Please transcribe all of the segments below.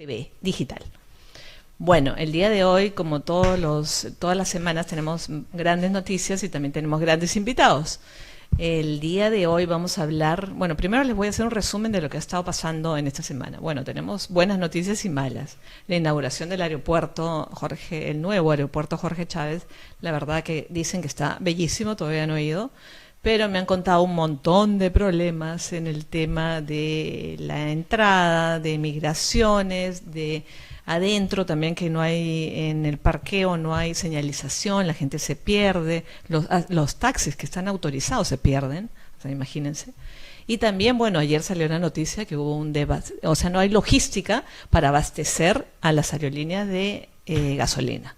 TV digital. Bueno, el día de hoy, como todas las semanas, tenemos grandes noticias y también tenemos grandes invitados. El día de hoy vamos a hablar, bueno, primero les voy a hacer un resumen de lo que ha estado pasando en esta semana. Bueno, tenemos buenas noticias y malas. La inauguración del aeropuerto el nuevo aeropuerto Jorge Chávez, la verdad que dicen que está bellísimo, todavía no he ido, pero me han contado un montón de problemas en el tema de la entrada, de migraciones, de adentro también, que no hay, en el parqueo no hay señalización, la gente se pierde, los taxis que están autorizados se pierden, o sea, imagínense. Y también, bueno, ayer salió una noticia que hubo un debate, o sea, no hay logística para abastecer a las aerolíneas de gasolina.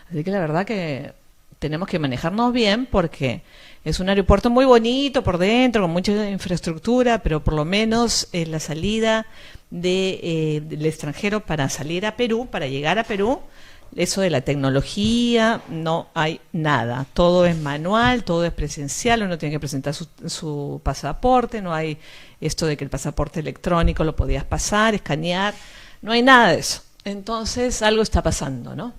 Así que la verdad que tenemos que manejarnos bien, porque es un aeropuerto muy bonito por dentro, con mucha infraestructura, pero por lo menos la salida del extranjero para salir a Perú, para llegar a Perú, eso de la tecnología, no hay nada. Todo es manual, todo es presencial, uno tiene que presentar su pasaporte, no hay esto de que el pasaporte electrónico lo podías pasar, escanear, no hay nada de eso. Entonces algo está pasando, ¿no?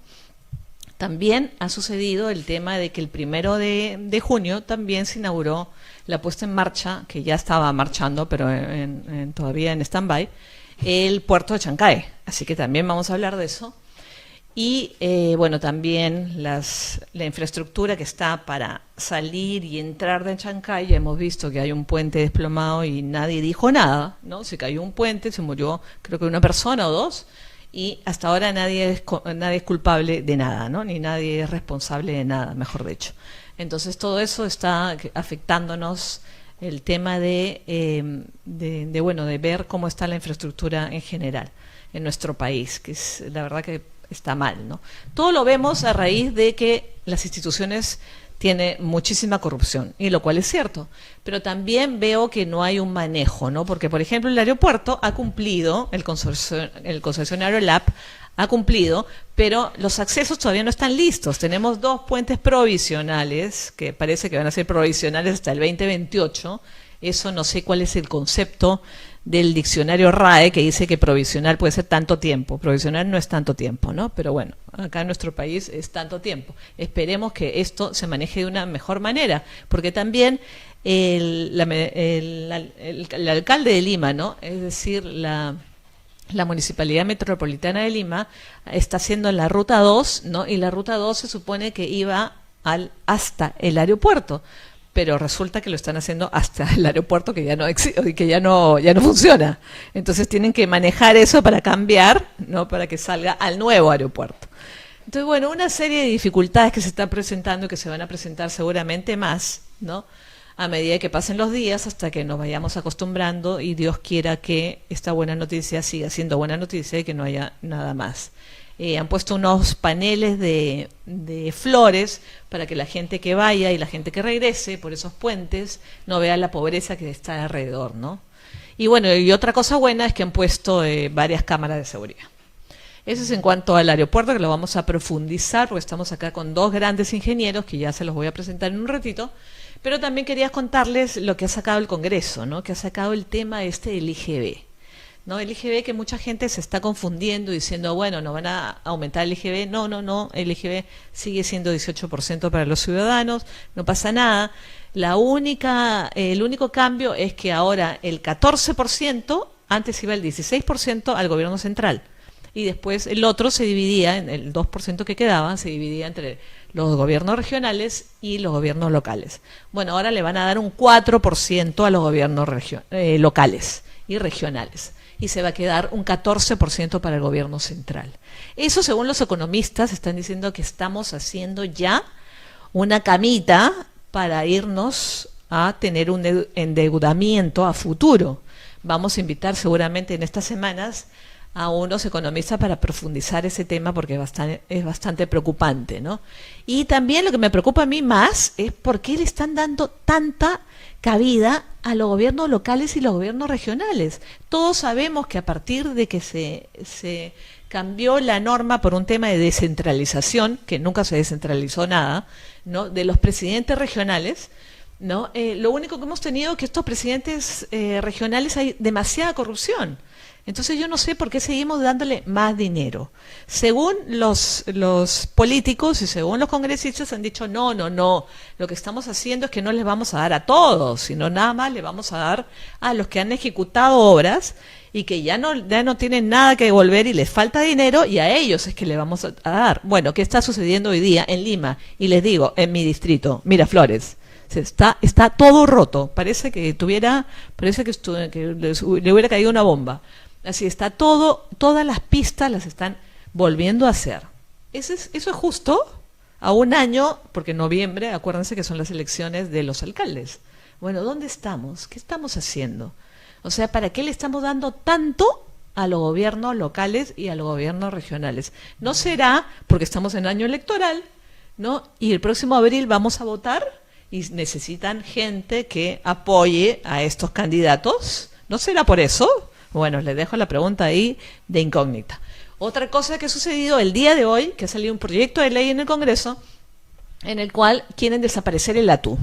También ha sucedido el tema de que el 1 de junio también se inauguró la puesta en marcha, que ya estaba marchando, pero todavía en stand-by, el puerto de Chancay. Así que también vamos a hablar de eso. Y bueno, también la infraestructura que está para salir y entrar de Chancay. Ya hemos visto que hay un puente desplomado y nadie dijo nada, ¿no? Se cayó un puente, se murió creo que una persona o dos, y hasta ahora nadie es culpable de nada, ¿no? Ni nadie es responsable de nada, mejor dicho. Entonces todo eso está afectándonos, el tema de ver cómo está la infraestructura en general en nuestro país, que es la verdad que está mal, ¿no? Todo lo vemos a raíz de que las instituciones tienen muchísima corrupción, y lo cual es cierto, pero también veo que no hay un manejo, ¿no? Porque, por ejemplo, el aeropuerto ha cumplido, el concesionario LAP ha cumplido, pero los accesos todavía no están listos. Tenemos 2 puentes provisionales, que parece que van a ser provisionales hasta el 2028. Eso no sé cuál es el concepto del diccionario RAE, que dice que provisional puede ser tanto tiempo. Provisional no es tanto tiempo, ¿no? Pero bueno, acá en nuestro país es tanto tiempo. Esperemos que esto se maneje de una mejor manera, porque también el alcalde de Lima, ¿no? Es decir, la Municipalidad Metropolitana de Lima está haciendo la Ruta 2, ¿no? Y la Ruta 2 se supone que iba hasta el aeropuerto, pero resulta que lo están haciendo hasta el aeropuerto que ya no existe, que ya no funciona. Entonces tienen que manejar eso para cambiar, ¿no? Para que salga al nuevo aeropuerto. Entonces, bueno, una serie de dificultades que se están presentando y que se van a presentar seguramente más, ¿no? A medida que pasen los días, hasta que nos vayamos acostumbrando y Dios quiera que esta buena noticia siga siendo buena noticia y que no haya nada más. Han puesto unos paneles de flores para que la gente que vaya y la gente que regrese por esos puentes no vea la pobreza que está alrededor, ¿no? Y bueno, y otra cosa buena es que han puesto varias cámaras de seguridad. Eso es en cuanto al aeropuerto, que lo vamos a profundizar porque estamos acá con 2 grandes ingenieros que ya se los voy a presentar en un ratito. Pero también quería contarles lo que ha sacado el Congreso, ¿no? Que ha sacado el tema del IGB, ¿no? El IGB, que mucha gente se está confundiendo diciendo, bueno, no van a aumentar el IGB. No, el IGB sigue siendo 18% para los ciudadanos, no pasa nada. El único cambio es que ahora el 14%, antes iba el 16% al gobierno central, y después el otro se dividía, en el 2% que quedaba, se dividía entre los gobiernos regionales y los gobiernos locales. Bueno, ahora le van a dar un 4% a los gobiernos locales y regionales, y se va a quedar un 14% para el gobierno central. Eso, según los economistas, están diciendo que estamos haciendo ya una camita para irnos a tener un endeudamiento a futuro. Vamos a invitar seguramente en estas semanas a unos economistas para profundizar ese tema, porque es bastante preocupante, ¿no? Y también lo que me preocupa a mí más es por qué le están dando tanta cabida a los gobiernos locales y los gobiernos regionales. Todos sabemos que a partir de que se cambió la norma por un tema de descentralización, que nunca se descentralizó nada, ¿no? De los presidentes regionales, ¿no? Lo único que hemos tenido es que estos presidentes regionales hay demasiada corrupción. Entonces yo no sé por qué seguimos dándole más dinero. Según los políticos y según los congresistas han dicho, no, no, no, lo que estamos haciendo es que no les vamos a dar a todos, sino nada más le vamos a dar a los que han ejecutado obras y que ya no tienen nada que devolver y les falta dinero, y a ellos es que le vamos a dar. Bueno, ¿qué está sucediendo hoy día en Lima? Y les digo, en mi distrito, Miraflores. Está todo roto, parece que le hubiera caído una bomba. Así está todo, todas las pistas las están volviendo a hacer. ¿Eso es justo? A un año, porque en noviembre, acuérdense que son las elecciones de los alcaldes. Bueno, ¿dónde estamos? ¿Qué estamos haciendo? O sea, ¿para qué le estamos dando tanto a los gobiernos locales y a los gobiernos regionales? ¿No será porque estamos en año electoral, ¿no? Y el próximo abril vamos a votar y necesitan gente que apoye a estos candidatos? ¿No será por eso? Bueno, les dejo la pregunta ahí de incógnita. Otra cosa que ha sucedido el día de hoy, que ha salido un proyecto de ley en el Congreso, en el cual quieren desaparecer el ATU.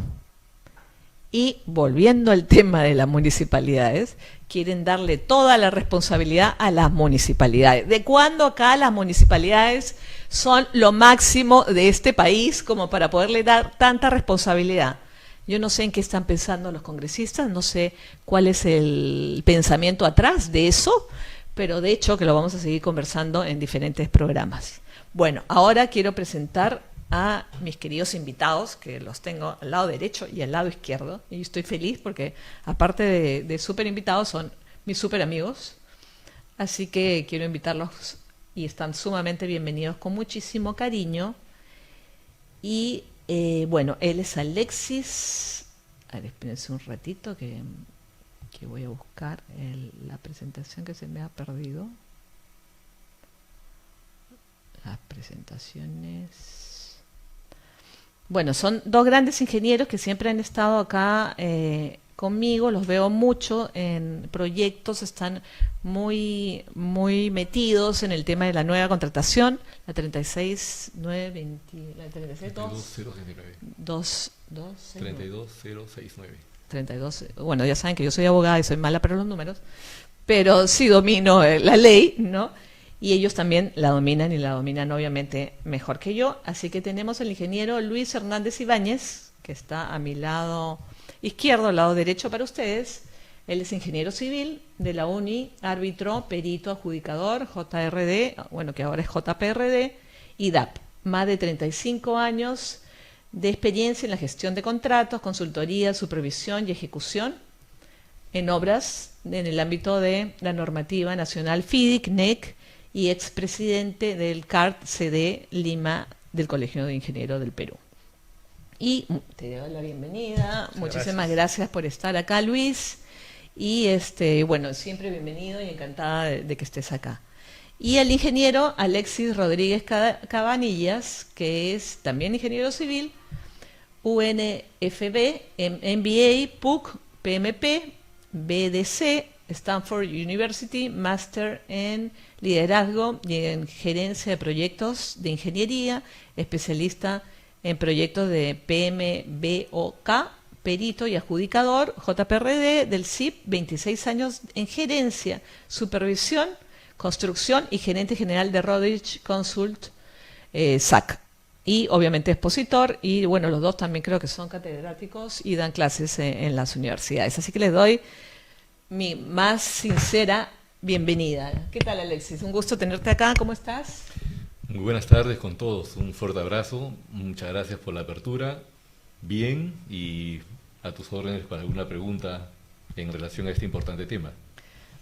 Y volviendo al tema de las municipalidades, quieren darle toda la responsabilidad a las municipalidades. ¿De cuándo acá las municipalidades son lo máximo de este país como para poderle dar tanta responsabilidad? Yo no sé en qué están pensando los congresistas, no sé cuál es el pensamiento atrás de eso, pero de hecho que lo vamos a seguir conversando en diferentes programas. Bueno, ahora quiero presentar a mis queridos invitados, que los tengo al lado derecho y al lado izquierdo, y estoy feliz porque aparte de súper invitados son mis súper amigos, así que quiero invitarlos y están sumamente bienvenidos con muchísimo cariño. Y bueno, él es Alexis. A ver, espérense un ratito que voy a buscar la presentación que se me ha perdido. Las presentaciones. Bueno, son dos grandes ingenieros que siempre han estado acá conmigo, los veo mucho en proyectos, están muy metidos en el tema de la nueva contratación, la 36920, la 32069. 32069. 32, bueno, ya saben que yo soy abogada y soy mala para los números, pero sí domino la ley, ¿no? Y ellos también la dominan y la dominan obviamente mejor que yo. Así que tenemos al ingeniero Luis Hernández Ibáñez, que está a mi lado izquierdo, al lado derecho para ustedes. Él es ingeniero civil de la UNI, árbitro, perito, adjudicador, JRD, bueno, que ahora es JPRD, y DAP. Más de 35 años de experiencia en la gestión de contratos, consultoría, supervisión y ejecución en obras en el ámbito de la normativa nacional FIDIC, NEC, y expresidente del CART-CD Lima del Colegio de Ingenieros del Perú. Y te doy la bienvenida. Muchísimas gracias por estar acá, Luis. Y bueno, siempre bienvenido y encantada de que estés acá. Y el ingeniero Alexis Rodríguez Cabanillas, que es también ingeniero civil, UNFB, MBA, PUC, PMP, BDC, Stanford University, Máster en Liderazgo y en Gerencia de Proyectos de Ingeniería, especialista en proyectos de PMBOK, perito y adjudicador, JPRD del CIP, 26 años en gerencia, supervisión, construcción y gerente general de Rodrich Consult, SAC. Y obviamente expositor, y bueno, los dos también creo que son catedráticos y dan clases en las universidades. Así que les doy mi más sincera bienvenida. ¿Qué tal, Alexis? Un gusto tenerte acá. ¿Cómo estás? Muy buenas tardes con todos. Un fuerte abrazo. Muchas gracias por la apertura. Bien, y a tus órdenes con alguna pregunta en relación a este importante tema.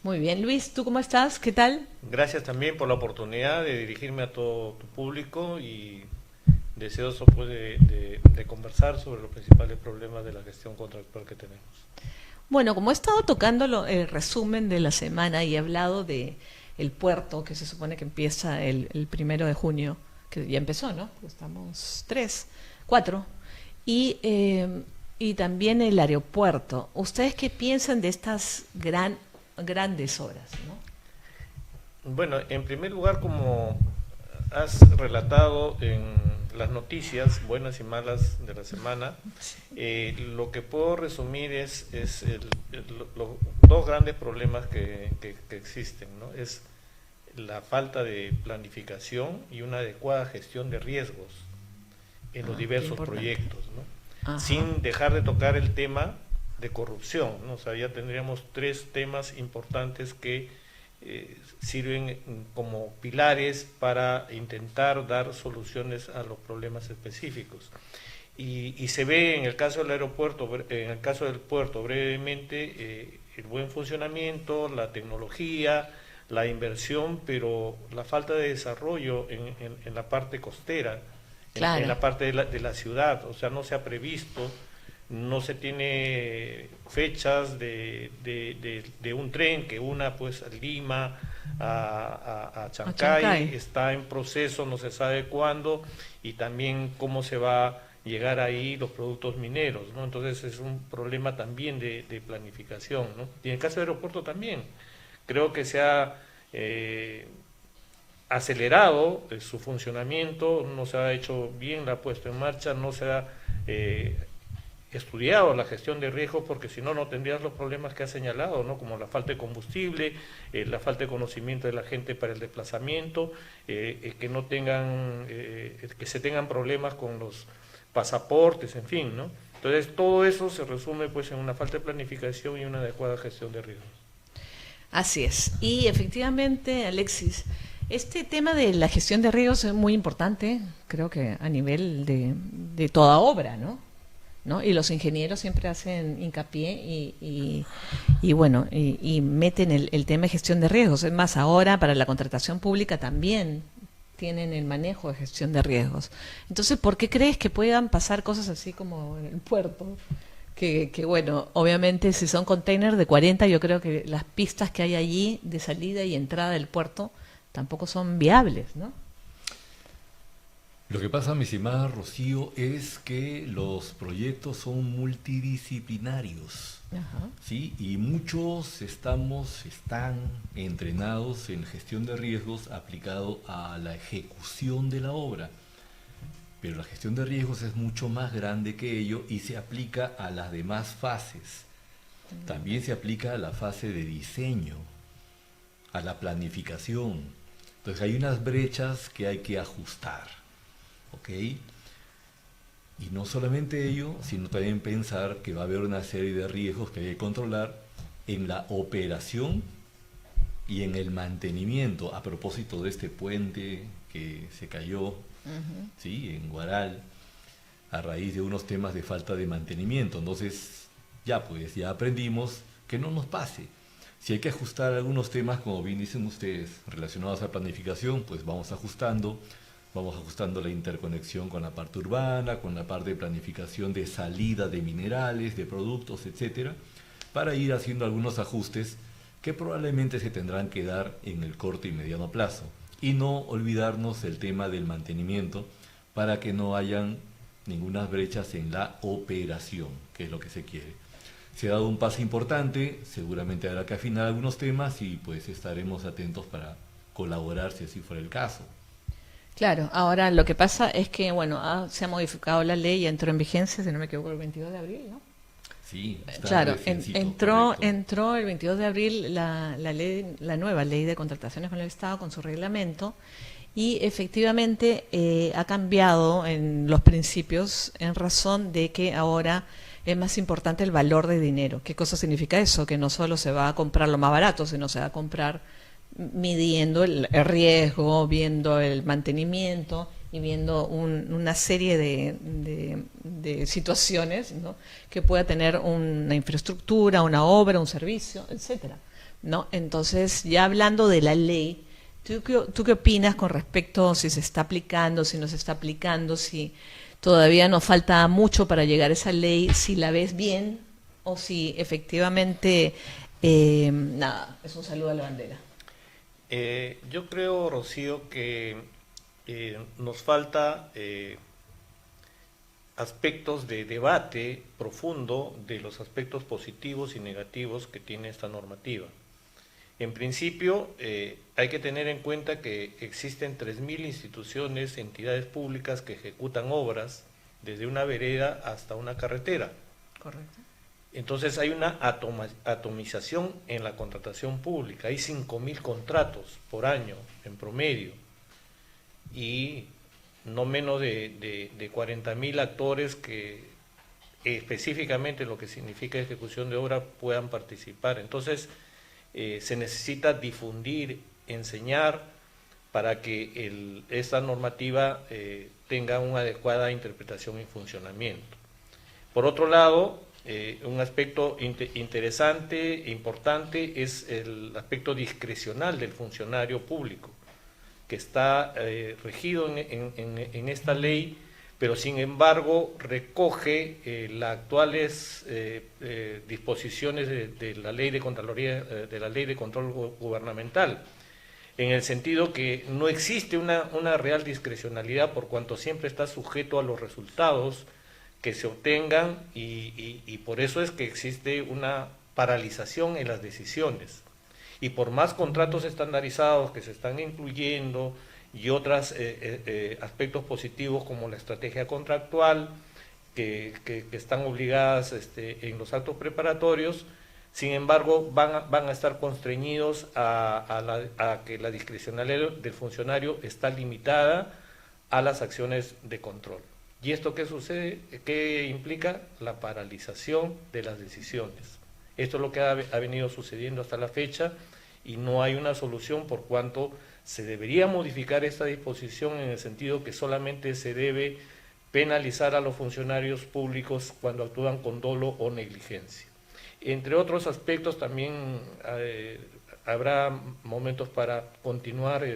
Muy bien. Luis, ¿tú cómo estás? ¿Qué tal? Gracias también por la oportunidad de dirigirme a todo tu público y deseoso pues, de conversar sobre los principales problemas de la gestión contractual que tenemos. Bueno, como he estado tocando el resumen de la semana y he hablado de el puerto, que se supone que empieza el 1 de junio, que ya empezó, ¿no? Estamos 4. Y también el aeropuerto. ¿Ustedes qué piensan de estas grandes obras, no? Bueno, en primer lugar, como has relatado en las noticias, buenas y malas de la semana. Lo que puedo resumir es los dos grandes problemas que existen, ¿no? Es la falta de planificación y una adecuada gestión de riesgos en los diversos proyectos, ¿no? Sin dejar de tocar el tema de corrupción, ¿no? O sea, ya tendríamos tres temas importantes que sirven como pilares para intentar dar soluciones a los problemas específicos. Y se ve en el caso del aeropuerto, en el caso del puerto brevemente, el buen funcionamiento, la tecnología, la inversión, pero la falta de desarrollo en la parte costera, claro, en la parte de la ciudad. O sea, no se ha previsto, no se tiene fechas de un tren que una pues a Lima, a Chancay, está en proceso, no se sabe cuándo, y también cómo se va a llegar ahí los productos mineros, ¿no? Entonces es un problema también de planificación, ¿no? Y en el caso del aeropuerto también, creo que se ha acelerado su funcionamiento, no se ha hecho bien la puesta en marcha, no se ha estudiado la gestión de riesgos, porque si no, no tendrías los problemas que ha señalado, ¿no? Como la falta de combustible, la falta de conocimiento de la gente para el desplazamiento, que no tengan, que se tengan problemas con los pasaportes, en fin, ¿no? Entonces todo eso se resume pues en una falta de planificación y una adecuada gestión de riesgos. Así es. Y efectivamente, Alexis, este tema de la gestión de riesgos es muy importante, creo que a nivel de toda obra, ¿no? Y los ingenieros siempre hacen hincapié y bueno, y meten el tema de gestión de riesgos. Es más, ahora para la contratación pública también tienen el manejo de gestión de riesgos. Entonces, ¿por qué crees que puedan pasar cosas así como en el puerto? Que bueno, obviamente si son containers de 40, yo creo que las pistas que hay allí de salida y entrada del puerto tampoco son viables, ¿no? Lo que pasa, mi estimada Rocío, es que los proyectos son multidisciplinarios, ¿sí? Y muchos están entrenados en gestión de riesgos aplicado a la ejecución de la obra. Pero la gestión de riesgos es mucho más grande que ello y se aplica a las demás fases. También se aplica a la fase de diseño, a la planificación. Entonces hay unas brechas que hay que ajustar, ¿ok? Y no solamente ello, sino también pensar que va a haber una serie de riesgos que hay que controlar en la operación y en el mantenimiento. A propósito de este puente que se cayó, ¿sí?, en Huaral, a raíz de unos temas de falta de mantenimiento. Entonces, ya aprendimos que no nos pase. Si hay que ajustar algunos temas, como bien dicen ustedes, relacionados a planificación, pues vamos ajustando la interconexión con la parte urbana, con la parte de planificación de salida de minerales, de productos, etcétera, para ir haciendo algunos ajustes que probablemente se tendrán que dar en el corto y mediano plazo. Y no olvidarnos el tema del mantenimiento para que no hayan ninguna brechas en la operación, que es lo que se quiere. Se ha dado un paso importante, seguramente habrá que afinar algunos temas y pues estaremos atentos para colaborar si así fuera el caso. Claro, ahora lo que pasa es que, bueno, se ha modificado la ley y entró en vigencia, si no me equivoco, el 22 de abril, ¿no? Sí, está claro, entró el 22 de abril la nueva ley de contrataciones con el Estado con su reglamento y efectivamente ha cambiado en los principios en razón de que ahora es más importante el valor de dinero. ¿Qué cosa significa eso? Que no solo se va a comprar lo más barato, sino se va a comprar midiendo el riesgo, viendo el mantenimiento y viendo una serie de situaciones, ¿no?, que pueda tener una infraestructura, una obra, un servicio, etcétera, ¿no? Entonces, ya hablando de la ley, ¿tú qué opinas con respecto si se está aplicando, si no se está aplicando, si todavía nos falta mucho para llegar a esa ley, si la ves bien o si efectivamente, nada, es un saludo a la bandera? Yo creo, Rocío, que nos falta aspectos de debate profundo de los aspectos positivos y negativos que tiene esta normativa. En principio, hay que tener en cuenta que existen 3.000 instituciones, entidades públicas que ejecutan obras desde una vereda hasta una carretera. Correcto. Entonces hay una atomización en la contratación pública. Hay 5.000 contratos por año en promedio y no menos de 40.000 actores que específicamente lo que significa ejecución de obra puedan participar. Entonces se necesita difundir, enseñar para que esta normativa tenga una adecuada interpretación y funcionamiento. Por otro lado, un aspecto interesante e importante es el aspecto discrecional del funcionario público, que está regido en esta ley, pero sin embargo recoge las actuales disposiciones de la ley de Contraloría, de la ley de control gubernamental, en el sentido que no existe una real discrecionalidad por cuanto siempre está sujeto a los resultados que se obtengan y por eso es que existe una paralización en las decisiones. Y por más contratos estandarizados que se están incluyendo y otros aspectos positivos como la estrategia contractual que están obligadas en los actos preparatorios, sin embargo van a estar constreñidos a que la discrecionalidad del funcionario está limitada a las acciones de control. ¿Y esto qué sucede? ¿Qué implica? La paralización de las decisiones. Esto es lo que ha venido sucediendo hasta la fecha y no hay una solución por cuanto se debería modificar esta disposición en el sentido que solamente se debe penalizar a los funcionarios públicos cuando actúan con dolo o negligencia. Entre otros aspectos también habrá momentos para continuar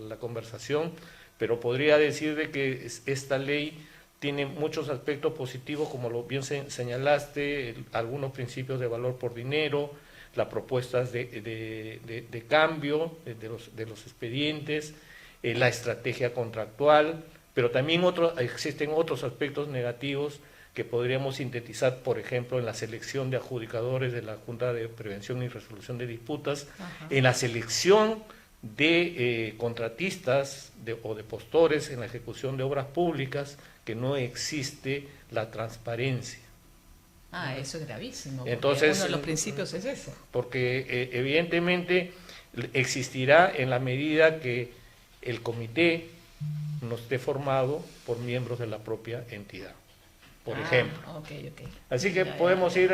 la conversación, pero podría decir de que esta ley tiene muchos aspectos positivos, como lo bien señalaste, algunos principios de valor por dinero, las propuestas de cambio de los expedientes, la estrategia contractual, pero también existen otros aspectos negativos que podríamos sintetizar, por ejemplo, en la selección de adjudicadores de la Junta de Prevención y Resolución de Disputas, en la selección de contratistas o de postores en la ejecución de obras públicas, que no existe la transparencia. Eso es gravísimo. Entonces, uno de los principios es ese. Porque evidentemente existirá en la medida que el comité no esté formado por miembros de la propia entidad, por ejemplo. Okay. Así que podemos ir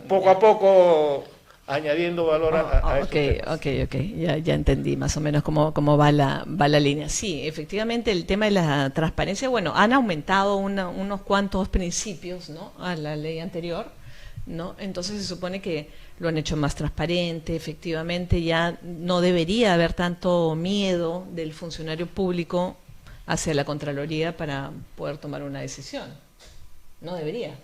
poco ya. a poco añadiendo valor a estos temas. Ya entendí más o menos cómo va la línea. Sí, efectivamente el tema de la transparencia, bueno, han aumentado unos cuantos principios, ¿no?, a la ley anterior, ¿no? Entonces se supone que lo han hecho más transparente, efectivamente ya no debería haber tanto miedo del funcionario público hacia la Contraloría para poder tomar una decisión. No debería.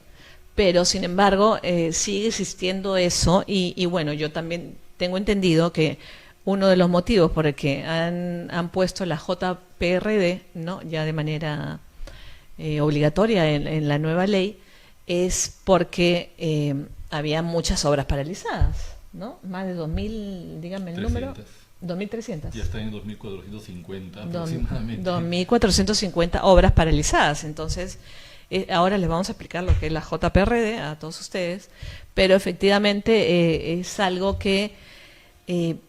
Pero, sin embargo, sigue existiendo eso y bueno, yo también tengo entendido que uno de los motivos por el que han puesto la JPRD, ¿no?, ya de manera obligatoria en la nueva ley, es porque había muchas obras paralizadas, ¿no? Más de 2.000, dígame el 300. número. 2.300. Ya está en 2.450 aproximadamente. 2.450 obras paralizadas. Entonces, ahora les vamos a explicar lo que es la JPRD a todos ustedes, pero efectivamente es algo que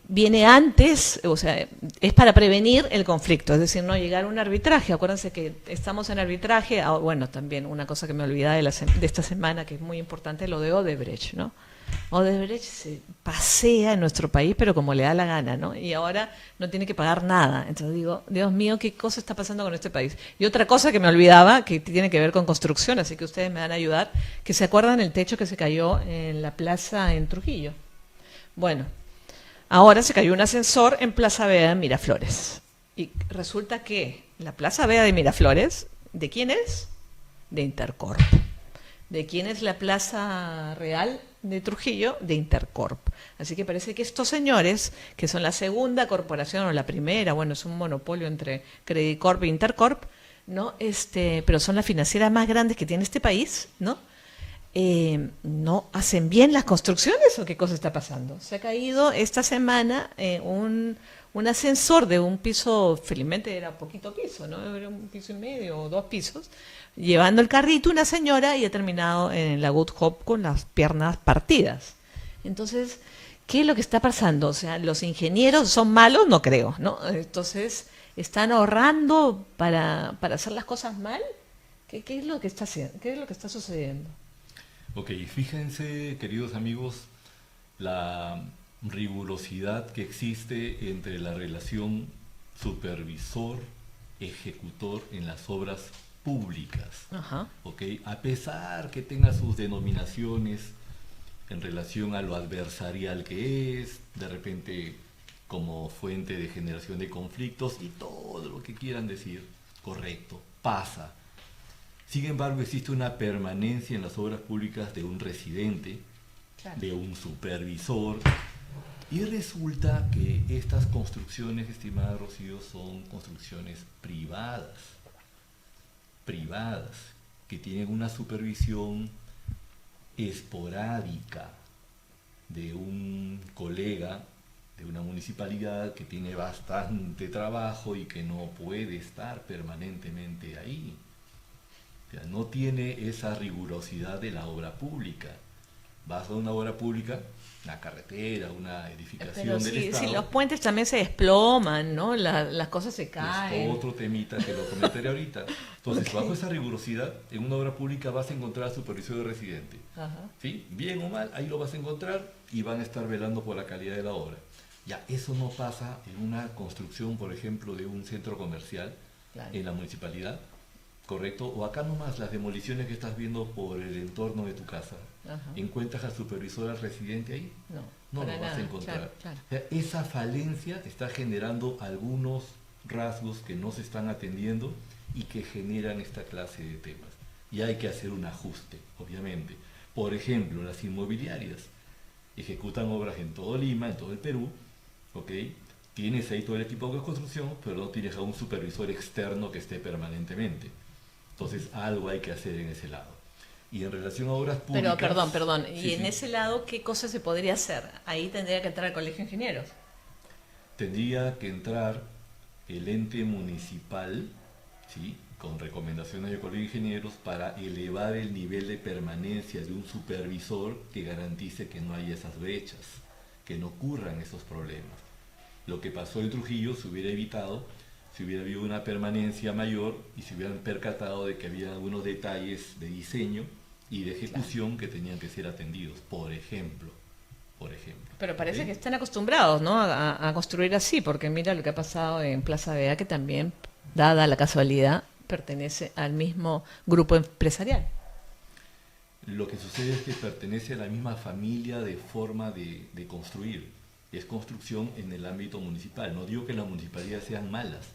viene antes, o sea, es para prevenir el conflicto, es decir, no llegar a un arbitraje. Acuérdense que estamos en arbitraje. Bueno, también una cosa que me olvidaba de esta semana, que es muy importante, lo de Odebrecht, ¿no? Odebrecht se pasea en nuestro país, pero como le da la gana, ¿no? Y ahora no tiene que pagar nada. Entonces digo, Dios mío, ¿qué cosa está pasando con este país? Y otra cosa que me olvidaba, que tiene que ver con construcción, así que ustedes me van a ayudar, que se acuerdan el techo que se cayó en la plaza en Trujillo. Bueno, ahora se cayó un ascensor en Plaza Vea de Miraflores. Y resulta que la Plaza Vea de Miraflores, ¿de quién es? De Intercorp. ¿De quién es la Plaza Real de Trujillo? De Intercorp. Así que parece que estos señores, que son la segunda corporación o la primera, bueno, es un monopolio entre Credicorp e Intercorp, ¿no? Pero son las financieras más grandes que tiene este país, ¿no? ¿no hacen bien las construcciones o qué cosa está pasando? Se ha caído esta semana un ascensor de un piso, felizmente era poquito piso, ¿no? Era un piso y medio o 2 pisos, llevando el carrito una señora y ha terminado en la Good Hope con las piernas partidas. Entonces, ¿qué es lo que está pasando? O sea, los ingenieros son malos, no creo, ¿no? Entonces, ¿están ahorrando para hacer las cosas mal? ¿Qué es lo que está haciendo? ¿Qué es lo que está sucediendo? Ok, fíjense, queridos amigos, la rigurosidad que existe entre la relación supervisor-ejecutor en las obras públicas. Ajá. Ok, a pesar que tenga sus denominaciones en relación a lo adversarial que es, de repente como fuente de generación de conflictos y todo lo que quieran decir, correcto, pasa. Sin embargo, existe una permanencia en las obras públicas de un residente, claro, de un supervisor, y resulta que estas construcciones, estimada Rocío, son construcciones privadas, que tienen una supervisión esporádica de un colega de una municipalidad que tiene bastante trabajo y que no puede estar permanentemente ahí. O sea, no tiene esa rigurosidad de la obra pública. Vas a una obra pública, una carretera, una edificación del Estado. Si los puentes también se desploman, ¿no? Las cosas se caen. Es otro temita que lo comentaré ahorita. Entonces, okay, bajo esa rigurosidad, en una obra pública vas a encontrar al supervisor de residente. Ajá. ¿Sí? Bien o mal, ahí lo vas a encontrar y van a estar velando por la calidad de la obra. Ya, eso no pasa en una construcción, por ejemplo, de un centro comercial, claro, en la municipalidad, ¿correcto? O acá nomás las demoliciones que estás viendo por el entorno de tu casa. Ajá. ¿Encuentras al supervisor, al residente ahí? No lo vas a encontrar. Claro, claro. O sea, esa falencia está generando algunos rasgos que no se están atendiendo y que generan esta clase de temas. Y hay que hacer un ajuste, obviamente. Por ejemplo, las inmobiliarias ejecutan obras en todo Lima, en todo el Perú, ¿ok? Tienes ahí todo el equipo de construcción, pero no tienes a un supervisor externo que esté permanentemente. Entonces, algo hay que hacer en ese lado. Y en relación a obras públicas... Pero, perdón. Y sí, en ese lado, ¿qué cosa se podría hacer? Ahí tendría que entrar el Colegio de Ingenieros. Tendría que entrar el ente municipal, ¿sí?, con recomendaciones del Colegio de Ingenieros para elevar el nivel de permanencia de un supervisor que garantice que no haya esas brechas, que no ocurran esos problemas. Lo que pasó en Trujillo se hubiera evitado si hubiera habido una permanencia mayor y se hubieran percatado de que había algunos detalles de diseño y de ejecución, claro, que tenían que ser atendidos, por ejemplo. Pero parece, ¿sí?, que están acostumbrados, ¿no?, a construir así, porque mira lo que ha pasado en Plaza Vea, que también, dada la casualidad, pertenece al mismo grupo empresarial. Lo que sucede es que pertenece a la misma familia de forma de construir. Es construcción en el ámbito municipal. No digo que las municipalidades sean malas,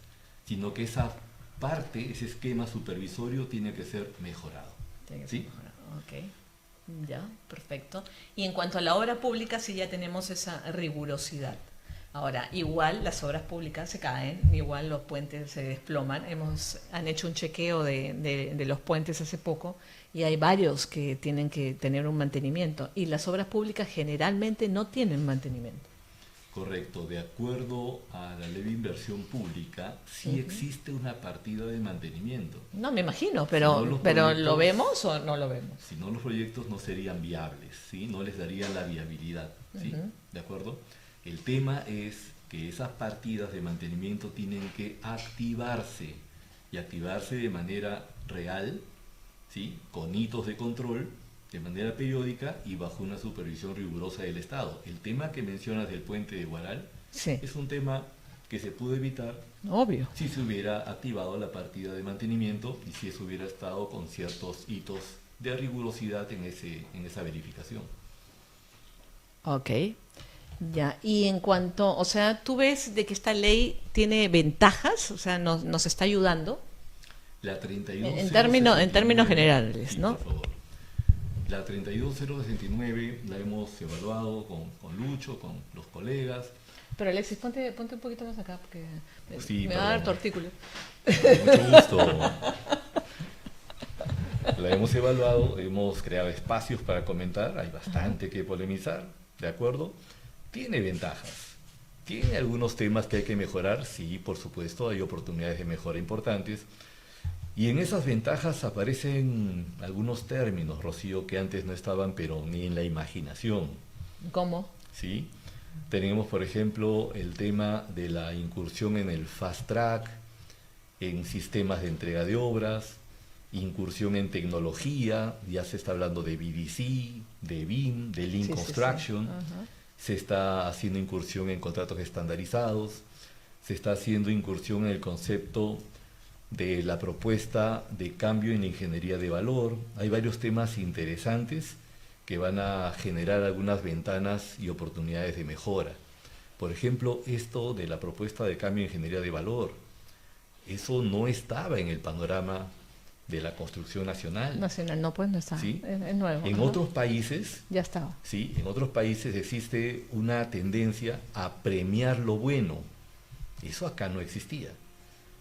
sino que esa parte, ese esquema supervisorio tiene que ser mejorado. Tiene que ser mejorado, ok. Ya, perfecto. Y en cuanto a la obra pública, sí ya tenemos esa rigurosidad. Ahora, igual las obras públicas se caen, igual los puentes se desploman. Han hecho un chequeo de los puentes hace poco y hay varios que tienen que tener un mantenimiento. Y las obras públicas generalmente no tienen mantenimiento. Correcto, de acuerdo a la ley de inversión pública, sí existe una partida de mantenimiento. No, me imagino, pero ¿lo vemos o no lo vemos? Si no, los proyectos no serían viables, ¿sí? No les darían la viabilidad, ¿sí? ¿De acuerdo? El tema es que esas partidas de mantenimiento tienen que activarse, y activarse de manera real, ¿sí?, con hitos de control, de manera periódica y bajo una supervisión rigurosa del Estado. El tema que mencionas del puente de Huaral, sí, es un tema que se pudo evitar, obvio, si se hubiera activado la partida de mantenimiento y si eso hubiera estado con ciertos hitos de rigurosidad en esa verificación. Ok, ya. Y en cuanto, o sea, ¿tú ves de que esta ley tiene ventajas? O sea, nos está ayudando. La 32 en términos generales, sí, ¿no? Por favor. La 32069 la hemos evaluado con Lucho, con los colegas. Pero Alexis, ponte un poquito más acá porque me sí, va a dar tu artículo. Con mucho gusto. la hemos evaluado, hemos creado espacios para comentar, hay bastante que polemizar, ¿de acuerdo? Tiene ventajas, tiene algunos temas que hay que mejorar, sí, por supuesto, hay oportunidades de mejora importantes, y en esas ventajas aparecen algunos términos, Rocío, que antes no estaban, pero ni en la imaginación. ¿Cómo? ¿Sí? Tenemos, por ejemplo, el tema de la incursión en el fast track, en sistemas de entrega de obras, incursión en tecnología, ya se está hablando de BDC, de BIM, de Lean Construction, se está haciendo incursión en contratos estandarizados, se está haciendo incursión en el concepto de la propuesta de cambio en la ingeniería de valor. Hay varios temas interesantes que van a generar algunas ventanas y oportunidades de mejora. Por ejemplo, esto de la propuesta de cambio en ingeniería de valor, eso no estaba en el panorama de la construcción nacional. Nacional, no, pues no está. ¿Sí? Es nuevo. En otros países, ya estaba. Sí, en otros países existe una tendencia a premiar lo bueno. Eso acá no existía.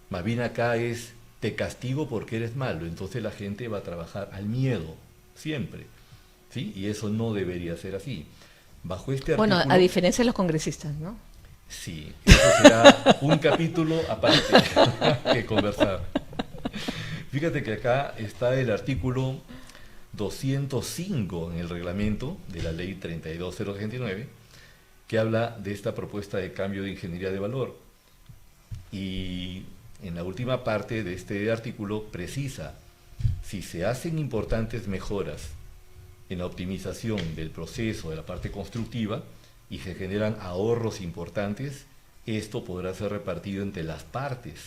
Más bien acá es, te castigo porque eres malo, entonces la gente va a trabajar al miedo, siempre. ¿Sí? Y eso no debería ser así. Bajo este bueno, artículo, a diferencia de los congresistas, ¿no? Sí, eso será un capítulo aparte que conversar. Fíjate que acá está el artículo 205 en el reglamento de la ley 32069, que habla de esta propuesta de cambio de ingeniería de valor. Y en la última parte de este artículo precisa, si se hacen importantes mejoras en la optimización del proceso de la parte constructiva y se generan ahorros importantes, esto podrá ser repartido entre las partes.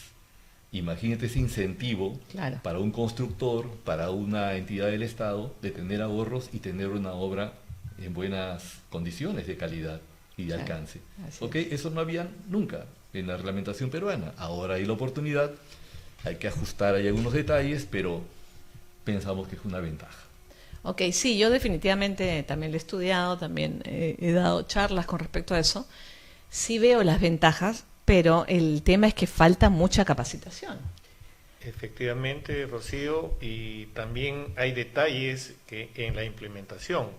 Imagínate ese incentivo para un constructor, para una entidad del Estado, de tener ahorros y tener una obra en buenas condiciones de calidad y de alcance. Eso no había nunca en la reglamentación peruana. Ahora hay la oportunidad, hay que ajustar ahí algunos detalles, pero pensamos que es una ventaja. Ok, sí, yo definitivamente también lo he estudiado, también he dado charlas con respecto a eso. Sí veo las ventajas, pero el tema es que falta mucha capacitación. Efectivamente, Rocío, y también hay detalles que en la implementación.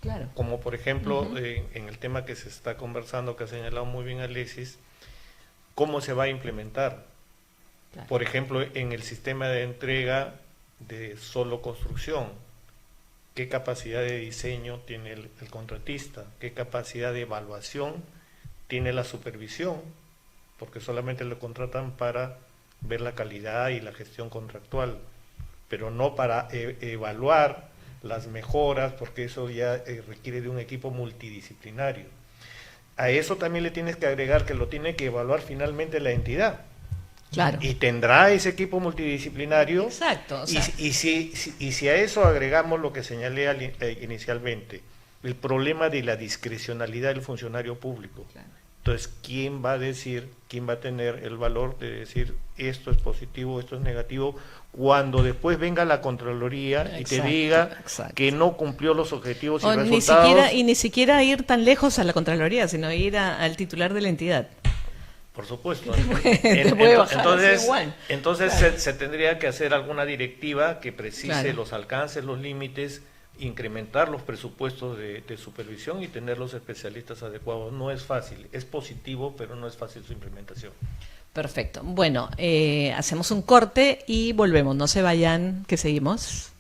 Claro. Como por ejemplo, en el tema que se está conversando, que ha señalado muy bien Alexis, ¿cómo se va a implementar? Claro. Por ejemplo, en el sistema de entrega de solo construcción, ¿qué capacidad de diseño tiene el contratista? ¿Qué capacidad de evaluación tiene la supervisión? Porque solamente lo contratan para ver la calidad y la gestión contractual, pero no para evaluar las mejoras, porque eso ya requiere de un equipo multidisciplinario. A eso también le tienes que agregar que lo tiene que evaluar finalmente la entidad. Claro. Y tendrá ese equipo multidisciplinario. Exacto. O sea, y si a eso agregamos lo que señalé inicialmente, el problema de la discrecionalidad del funcionario público. Claro. Entonces, ¿quién va a decir, quién va a tener el valor de decir esto es positivo, esto es negativo, cuando después venga la Contraloría y te diga que no cumplió los objetivos y resultados? Ni siquiera ir tan lejos a la Contraloría, sino ir al titular de la entidad. Por supuesto. Entonces claro, se tendría que hacer alguna directiva que precise los alcances, los límites, incrementar los presupuestos de supervisión y tener los especialistas adecuados. No es fácil, es positivo, pero no es fácil su implementación. Perfecto. Bueno, hacemos un corte y volvemos. No se vayan, que seguimos.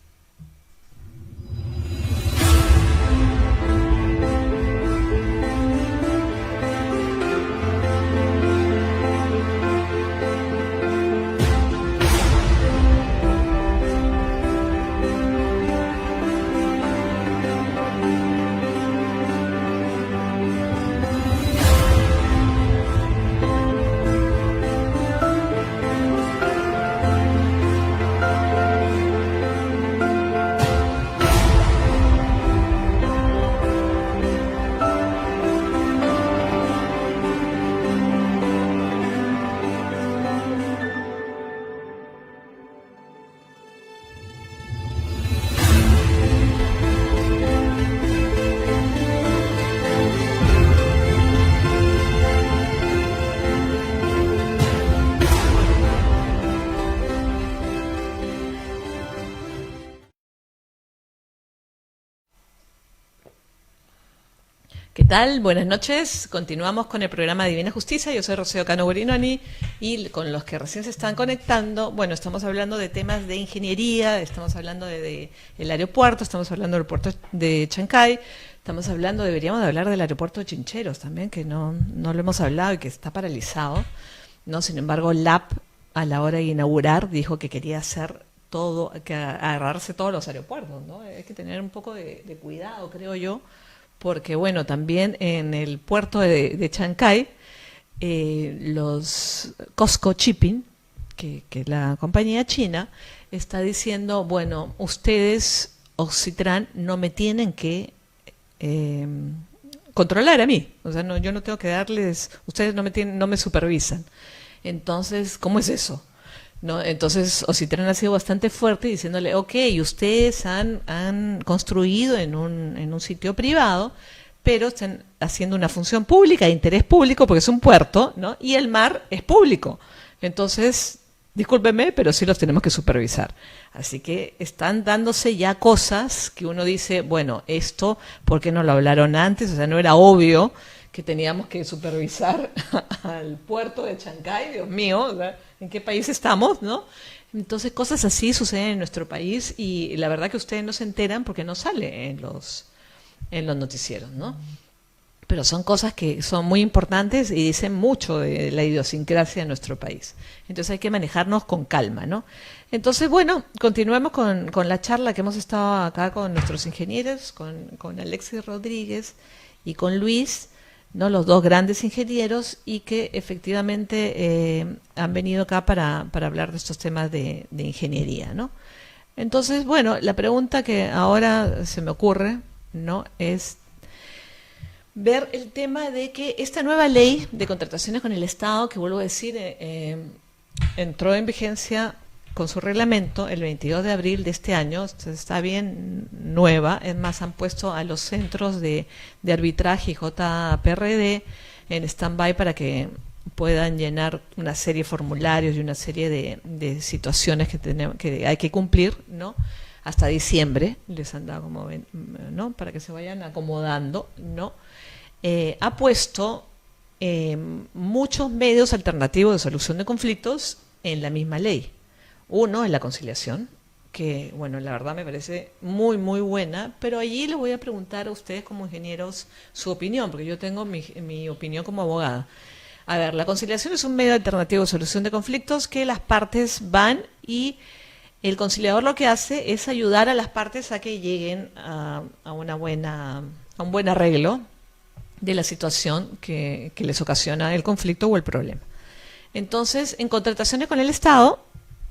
¿Qué tal? Buenas noches. Continuamos con el programa Divina Justicia. Yo soy Rocío Cano Gurinoni y con los que recién se están conectando, bueno, estamos hablando de temas de ingeniería, estamos hablando de el aeropuerto, estamos hablando del puerto de Chancay, estamos hablando, deberíamos de hablar del aeropuerto de Chincheros también, que no lo hemos hablado y que está paralizado, ¿no? Sin embargo, LAP a la hora de inaugurar dijo que quería hacer todo, que agarrarse todos los aeropuertos, ¿no? Hay que tener un poco de cuidado, creo yo, porque bueno, también en el puerto de Chancay, los COSCO Shipping, que es la compañía china, está diciendo, bueno, ustedes, Oxitran, no me tienen que controlar a mí, o sea, yo no tengo que darles, ustedes no me supervisan. Entonces, ¿cómo es eso? ¿No? Entonces, Oxitran ha sido bastante fuerte diciéndole, ok, ustedes han construido en un sitio privado, pero están haciendo una función pública, de interés público, porque es un puerto, ¿no? Y el mar es público. Entonces, discúlpenme, pero sí los tenemos que supervisar. Así que están dándose ya cosas que uno dice, bueno, esto, ¿por qué no lo hablaron antes? O sea, no era obvio que teníamos que supervisar al puerto de Chancay, Dios mío, o sea, ¿en qué país estamos, no? Entonces, cosas así suceden en nuestro país y la verdad que ustedes no se enteran porque no sale en los noticieros, ¿no? Pero son cosas que son muy importantes y dicen mucho de la idiosincrasia de nuestro país. Entonces hay que manejarnos con calma, ¿no? Entonces, bueno, continuemos con la charla que hemos estado acá con nuestros ingenieros, con Alexis Rodríguez y con Luis, ¿no? Los dos grandes ingenieros y que efectivamente han venido acá para hablar de estos temas de ingeniería, ¿no? Entonces, bueno, la pregunta que ahora se me ocurre, ¿no? Es ver el tema de que esta nueva ley de contrataciones con el Estado, que vuelvo a decir, entró en vigencia con su reglamento el 22 de abril de este año, está bien nueva, es más, han puesto a los centros de arbitraje y JPRD en stand-by para que puedan llenar una serie de formularios y una serie de situaciones que hay que cumplir, ¿no? Hasta diciembre, les han dado como, ¿no? Para que se vayan acomodando, ¿no? Ha puesto muchos medios alternativos de solución de conflictos en la misma ley. Uno es la conciliación, que, bueno, la verdad me parece muy, muy buena, pero allí les voy a preguntar a ustedes como ingenieros su opinión, porque yo tengo mi opinión como abogada. A ver, la conciliación es un medio alternativo de solución de conflictos que las partes van y el conciliador lo que hace es ayudar a las partes a que lleguen a un buen arreglo de la situación que les ocasiona el conflicto o el problema. Entonces, en contrataciones con el Estado,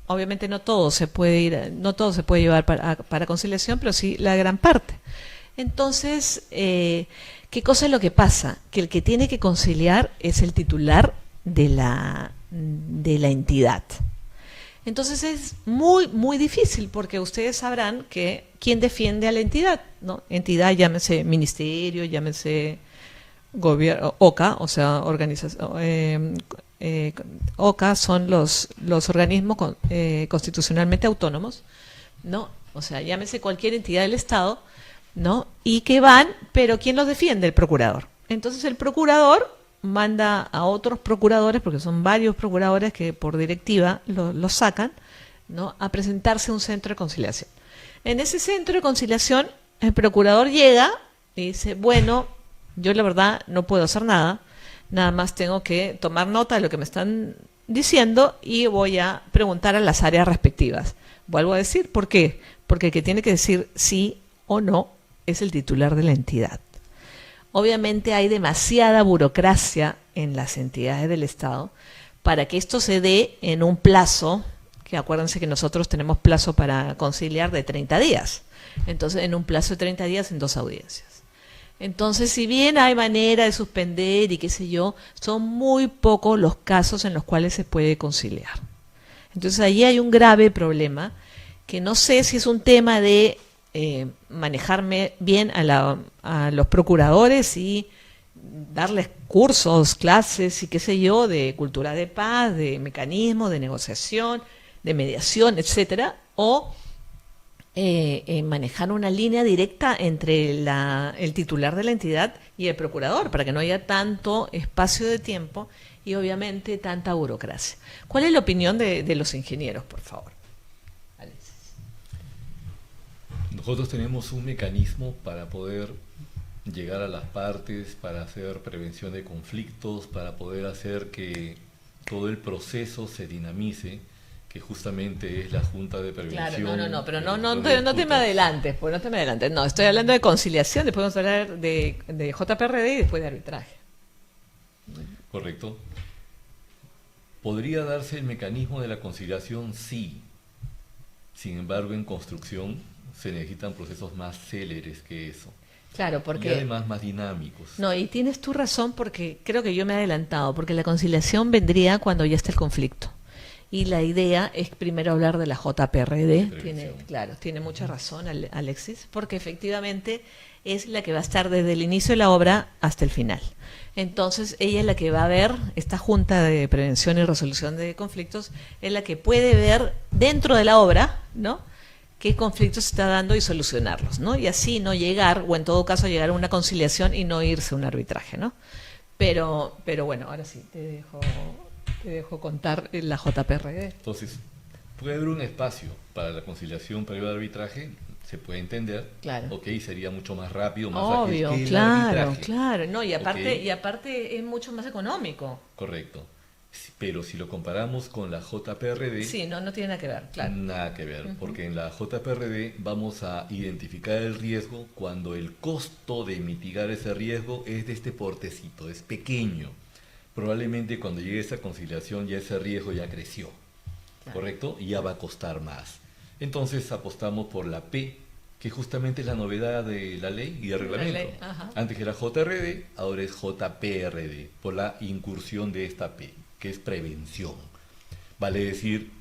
obviamente no todo se puede llevar para conciliación, pero sí la gran parte. Entonces, ¿qué cosa es lo que pasa? Que el que tiene que conciliar es el titular de la entidad. Entonces es muy, muy difícil porque ustedes sabrán que quién defiende a la entidad, ¿no? Entidad, llámese ministerio, llámese gobierno, OCA, o sea, organización, OCA son los organismos constitucionalmente autónomos, ¿no? O sea, llámese cualquier entidad del Estado, ¿no? Y que van, pero ¿quién los defiende? El procurador. Entonces el procurador manda a otros procuradores, porque son varios procuradores que por directiva los sacan, ¿no? A presentarse a un centro de conciliación. En ese centro de conciliación, el procurador llega y dice, bueno, yo la verdad no puedo hacer nada más tengo que tomar nota de lo que me están diciendo y voy a preguntar a las áreas respectivas. Vuelvo a decir, ¿por qué? Porque el que tiene que decir sí o no es el titular de la entidad. Obviamente hay demasiada burocracia en las entidades del Estado para que esto se dé en un plazo, que acuérdense que nosotros tenemos plazo para conciliar de 30 días. Entonces, en un plazo de 30 días en 2 audiencias. Entonces, si bien hay manera de suspender y qué sé yo, son muy pocos los casos en los cuales se puede conciliar. Entonces, allí hay un grave problema que no sé si es un tema de manejarme bien a los procuradores y darles cursos, clases y qué sé yo, de cultura de paz, de mecanismos, de negociación, de mediación, etcétera, o manejar una línea directa entre el titular de la entidad y el procurador, para que no haya tanto espacio de tiempo y obviamente tanta burocracia. ¿Cuál es la opinión de los ingenieros, por favor? Alexis. Nosotros tenemos un mecanismo para poder llegar a las partes, para hacer prevención de conflictos, para poder hacer que todo el proceso se dinamice, que justamente es la Junta de Prevención. Claro, pero no te me adelantes, pues no te me adelantes. No, estoy hablando de conciliación, después vamos a hablar de JPRD y después de arbitraje. Correcto. ¿Podría darse el mecanismo de la conciliación? Sí. Sin embargo, en construcción se necesitan procesos más céleres que eso. Claro, porque... Y además más dinámicos. No, y tienes tu razón porque creo que yo me he adelantado, porque la conciliación vendría cuando ya está el conflicto. Y la idea es primero hablar de la JPRD. Tiene mucha razón Alexis, porque efectivamente es la que va a estar desde el inicio de la obra hasta el final. Entonces, ella es la que va a ver, esta Junta de Prevención y Resolución de Conflictos, es la que puede ver dentro de la obra, ¿no?, qué conflictos se está dando y solucionarlos, ¿no? Y así no llegar, o en todo caso llegar a una conciliación y no irse a un arbitraje, ¿no? Pero bueno, ahora sí, te dejo contar la JPRD. Entonces, puede haber un espacio para la conciliación previa al arbitraje, se puede entender, claro. Ok, sería mucho más rápido, más obvio, ágil que claro, el arbitraje. claro, no, y Okay. aparte es mucho más económico. Correcto. Pero si lo comparamos con la JPRD, sí, no tiene nada que ver, claro. Nada que ver, porque en la JPRD vamos a identificar el riesgo cuando el costo de mitigar ese riesgo es de este portecito, es pequeño. Probablemente cuando llegue esa conciliación ya ese riesgo ya creció, claro. ¿Correcto? Y ya va a costar más. Entonces apostamos por la P, que justamente es la novedad de la ley y del reglamento. Antes era JRD, ahora es JPRD, por la incursión de esta P, que es prevención. Vale decir,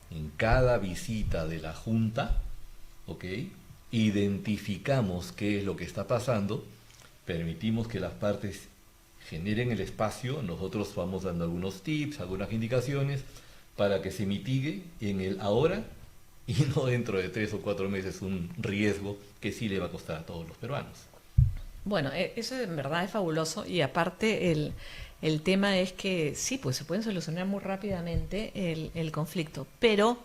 en cada visita de la Junta, ¿ok?, identificamos qué es lo que está pasando, permitimos que las partes generen el espacio, nosotros vamos dando algunos tips, algunas indicaciones, para que se mitigue en el ahora y no dentro de 3 o 4 meses un riesgo que sí le va a costar a todos los peruanos. Bueno, eso en verdad es fabuloso y aparte el tema es que sí, pues se pueden solucionar muy rápidamente el conflicto, pero,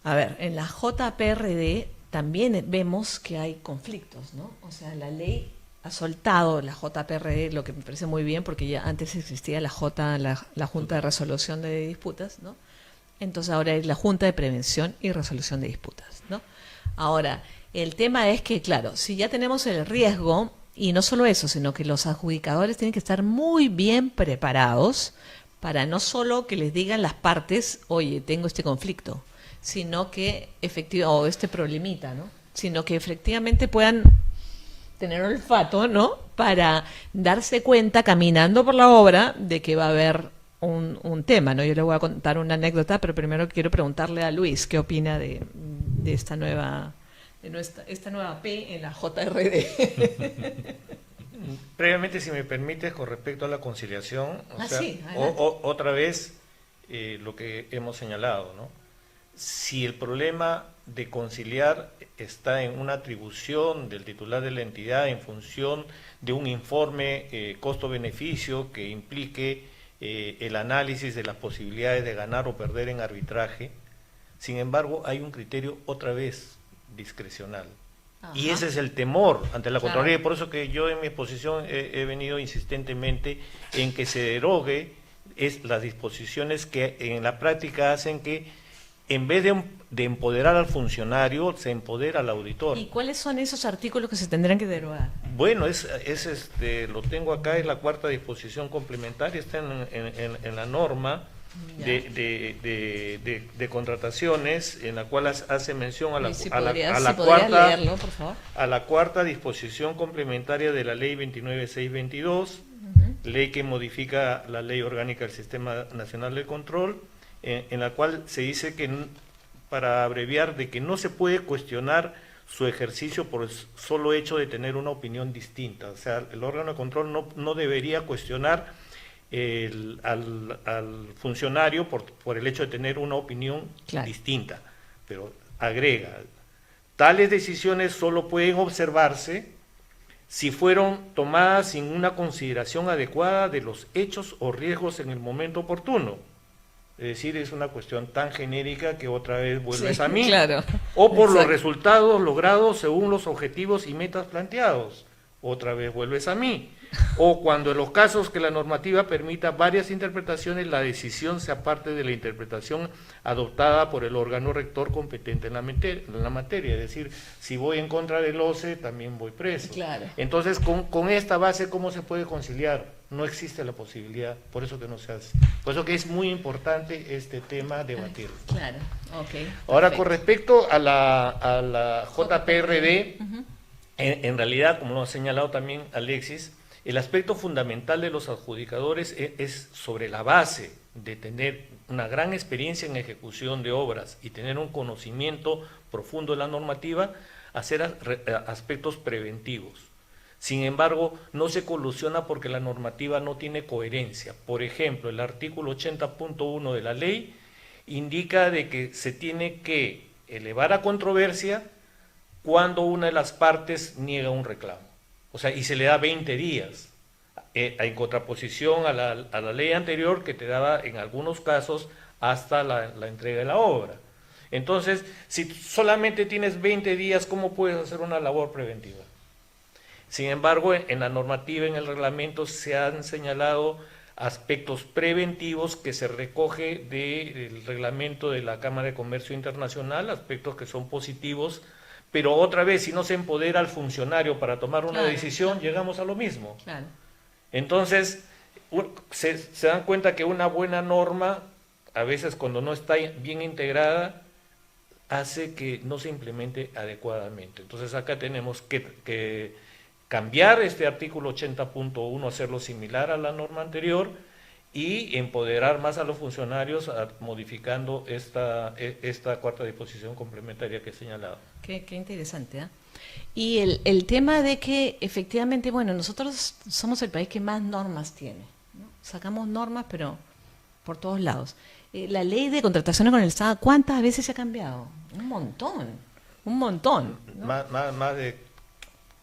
a ver, en la JPRD también vemos que hay conflictos, ¿no? O sea, la ley ha soltado la JPRD, lo que me parece muy bien, porque ya antes existía la Junta de Resolución de Disputas, ¿no? Entonces ahora es la Junta de Prevención y Resolución de Disputas, ¿no? Ahora, el tema es que, claro, si ya tenemos el riesgo, y no solo eso, sino que los adjudicadores tienen que estar muy bien preparados para no solo que les digan las partes, oye, tengo este conflicto, sino que o este problemita, ¿no? Sino que efectivamente puedan tener olfato, ¿no?, para darse cuenta caminando por la obra de que va a haber un tema, ¿no? Yo le voy a contar una anécdota, pero primero quiero preguntarle a Luis qué opina de esta nueva P en la JRD. Previamente, si me permites, con respecto a la conciliación, sí, otra vez lo que hemos señalado, ¿no? Si el problema de conciliar está en una atribución del titular de la entidad en función de un informe costo-beneficio que implique el análisis de las posibilidades de ganar o perder en arbitraje, sin embargo hay un criterio otra vez discrecional. Ajá. Y ese es el temor ante la Contraloría, por eso que yo en mi exposición he venido insistentemente en que se derogue las disposiciones que en la práctica hacen que en vez de empoderar al funcionario, se empodera al auditor. ¿Y cuáles son esos artículos que se tendrán que derogar? Bueno, lo tengo acá, es la 4ª disposición complementaria, está en la norma de contrataciones, en la cual hace mención a la 4ª disposición complementaria de la ley 29622, ley que modifica la ley orgánica del Sistema Nacional de Control, en la cual se dice que, para abreviar, de que no se puede cuestionar su ejercicio por el solo hecho de tener una opinión distinta. O sea, el órgano de control no debería cuestionar al funcionario por el hecho de tener una opinión distinta, pero agrega, Tales decisiones solo pueden observarse si fueron tomadas sin una consideración adecuada de los hechos o riesgos en el momento oportuno. Es decir, es una cuestión tan genérica que otra vez vuelves a mí. Claro. O por los Exacto. resultados logrados según los objetivos y metas planteados. Otra vez vuelves a mí. O cuando en los casos que la normativa permita varias interpretaciones, la decisión se aparte de la interpretación adoptada por el órgano rector competente en la materia. Es decir, si voy en contra del OCE, también voy preso. Claro. Entonces, con esta base, ¿cómo se puede conciliar? No existe la posibilidad, por eso que no se hace. Por eso que es muy importante este tema debatir. Claro, ok. Ahora, Perfecto. con respecto a la JPRD, en realidad, como lo ha señalado también Alexis, el aspecto fundamental de los adjudicadores es sobre la base de tener una gran experiencia en ejecución de obras y tener un conocimiento profundo de la normativa, hacer aspectos preventivos. Sin embargo, no se colusiona porque la normativa no tiene coherencia. Por ejemplo, el artículo 80.1 de la ley indica de que se tiene que elevar a controversia cuando una de las partes niega un reclamo. O sea, y se le da 20 días, en contraposición a la ley anterior que te daba en algunos casos hasta la entrega de la obra. Entonces, si solamente tienes 20 días, ¿cómo puedes hacer una labor preventiva? Sin embargo, en la normativa, en el reglamento, se han señalado aspectos preventivos que se recoge del reglamento de la Cámara de Comercio Internacional, aspectos que son positivos, pero otra vez, si no se empodera al funcionario para tomar una decisión, llegamos a lo mismo. Claro. Entonces, se dan cuenta que una buena norma, a veces cuando no está bien integrada, hace que no se implemente adecuadamente. Entonces acá tenemos que cambiar este artículo 80.1, hacerlo similar a la norma anterior y empoderar más a los funcionarios modificando esta cuarta disposición complementaria que he señalado. Qué interesante, ¿eh? Y el tema de que efectivamente, bueno, nosotros somos el país que más normas tiene, ¿no? Sacamos normas, pero por todos lados. La ley de contrataciones con el Estado, ¿cuántas veces se ha cambiado? Un montón. ¿No? Más de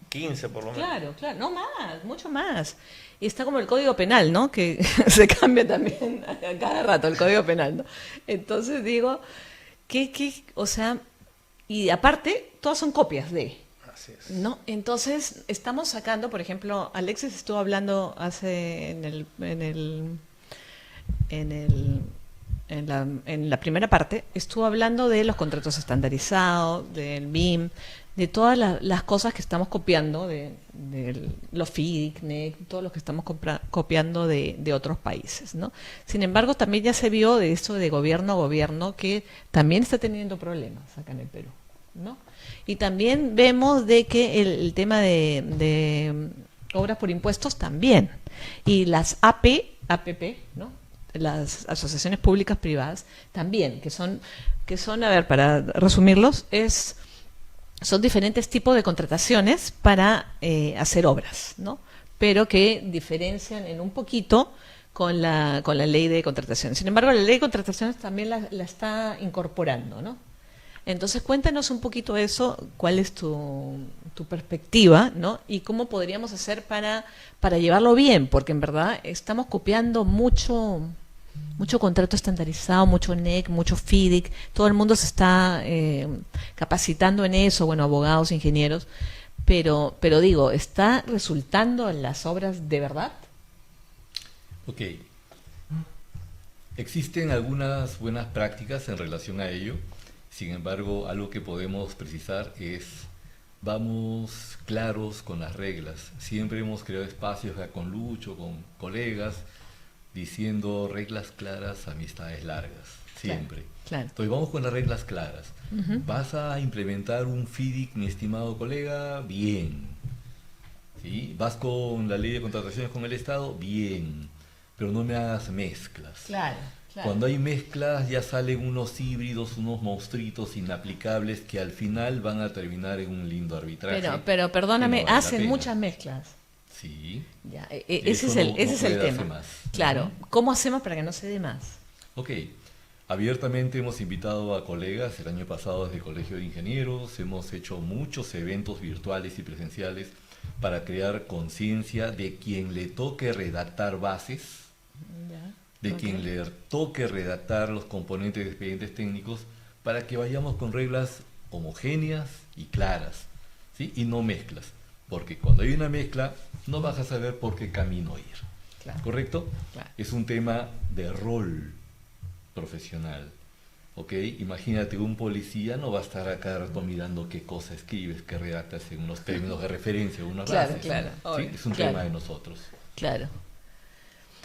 15 por lo menos. Claro, no más, mucho más. Y está como el Código Penal, ¿no? Que se cambia también a cada rato el Código Penal, ¿no? Entonces digo, o sea, y aparte, todas son copias de, Así es. ¿no? Entonces, estamos sacando, por ejemplo, Alexis estuvo hablando en la primera parte, estuvo hablando de los contratos estandarizados, del BIM, de todas las cosas que estamos copiando, de los FIDIC, NEC, todos los que estamos copiando de otros países, ¿no? Sin embargo, también ya se vio de eso de gobierno a gobierno que también está teniendo problemas acá en el Perú, ¿no? Y también vemos de que el tema de obras por impuestos también. Y las APP, ¿no? Las asociaciones públicas privadas también, que son, a ver, para resumirlos, son diferentes tipos de contrataciones para hacer obras, ¿no? Pero que diferencian en un poquito con la ley de contrataciones. Sin embargo, la ley de contrataciones también la está incorporando, ¿no? Entonces, cuéntanos un poquito eso, cuál es tu perspectiva, ¿no? Y cómo podríamos hacer para llevarlo bien, porque en verdad estamos copiando mucho contrato estandarizado, mucho NEC, mucho FIDIC, todo el mundo se está capacitando en eso, bueno, abogados, ingenieros, pero digo, ¿está resultando en las obras de verdad? Ok. Existen algunas buenas prácticas en relación a ello. Sin embargo, algo que podemos precisar es, vamos claros con las reglas. Siempre hemos creado espacios con Lucho, con colegas, diciendo reglas claras, amistades largas. Siempre. Claro. Entonces vamos con las reglas claras. Uh-huh. ¿Vas a implementar un FIDIC, mi estimado colega? Bien. ¿Sí? ¿Vas con la ley de contrataciones con el Estado? Bien. Pero no me hagas mezclas. Claro. Cuando hay mezclas ya salen unos híbridos, unos monstruitos inaplicables que al final van a terminar en un lindo arbitraje. Pero perdóname, no vale la hacen pena. muchas mezclas. Sí. Ya, ese es el tema. más. Claro. ¿Cómo hacemos para que no se dé más? Ok. Abiertamente hemos invitado a colegas el año pasado desde el Colegio de Ingenieros, hemos hecho muchos eventos virtuales y presenciales para crear conciencia de quien le toque redactar bases, Ya. de Ok. quien le toque redactar los componentes de expedientes técnicos, para que vayamos con reglas homogéneas y claras, ¿sí? Y no mezclas, porque cuando hay una mezcla no vas a saber por qué camino ir, Claro. ¿correcto? Claro. Es un tema de rol profesional, ¿ok? Imagínate, un policía no va a estar acá rato mirando qué cosa escribes, qué redactas en unos términos de referencia, unas Claro, bases, claro, ¿sí? obvio, Es un claro. tema de nosotros. Claro.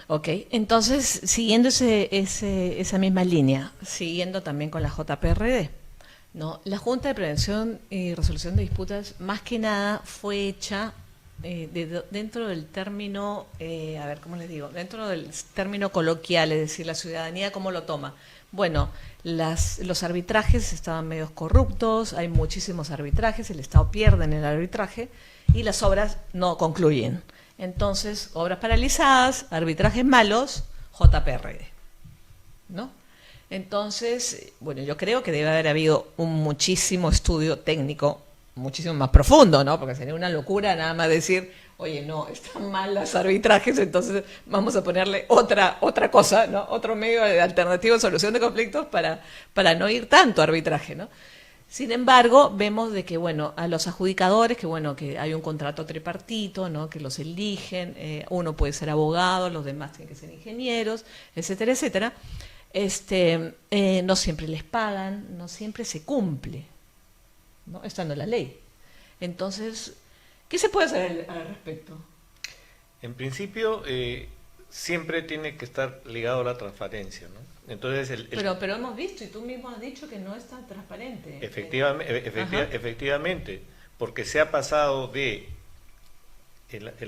Ok, entonces, siguiendo esa misma línea, siguiendo también con la JPRD, ¿no? La Junta de Prevención y Resolución de Disputas, más que nada, fue hecha dentro del término, a ver, ¿cómo les digo? Dentro del término coloquial, es decir, la ciudadanía, ¿cómo lo toma? Bueno, los arbitrajes estaban medios corruptos, hay muchísimos arbitrajes, el Estado pierde en el arbitraje y las obras no concluyen. Entonces, obras paralizadas, arbitrajes malos, JPRD, ¿no? Entonces, bueno, yo creo que debe haber habido muchísimo estudio técnico, muchísimo más profundo, ¿no? Porque sería una locura nada más decir, oye, no, están mal los arbitrajes, entonces vamos a ponerle otra cosa, ¿no? Otro medio de alternativo de solución de conflictos para no ir tanto a arbitraje, ¿no? Sin embargo, vemos de que, bueno, a los adjudicadores, que bueno, que hay un contrato tripartito, ¿no? Que los eligen, uno puede ser abogado, los demás tienen que ser ingenieros, etcétera, etcétera. No siempre les pagan, no siempre se cumple, ¿no? Estando en la ley. Entonces, ¿qué se puede hacer al respecto? En principio, siempre tiene que estar ligado a la transparencia, ¿no? Entonces, Pero hemos visto, y tú mismo has dicho que no es tan transparente. Efectivamente, porque se ha pasado en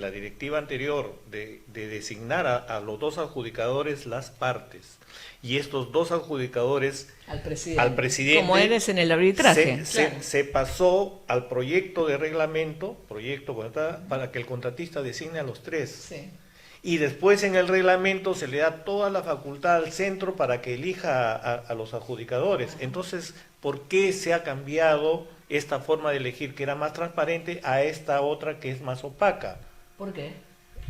la directiva anterior de designar a los dos adjudicadores las partes, y estos dos adjudicadores al presidente. Como eres en el arbitraje. se pasó al proyecto de reglamento, para que el contratista designe a los tres. Sí. Y después en el reglamento se le da toda la facultad al centro para que elija a los adjudicadores. Entonces, ¿por qué se ha cambiado esta forma de elegir, que era más transparente, a esta otra que es más opaca? ¿Por qué?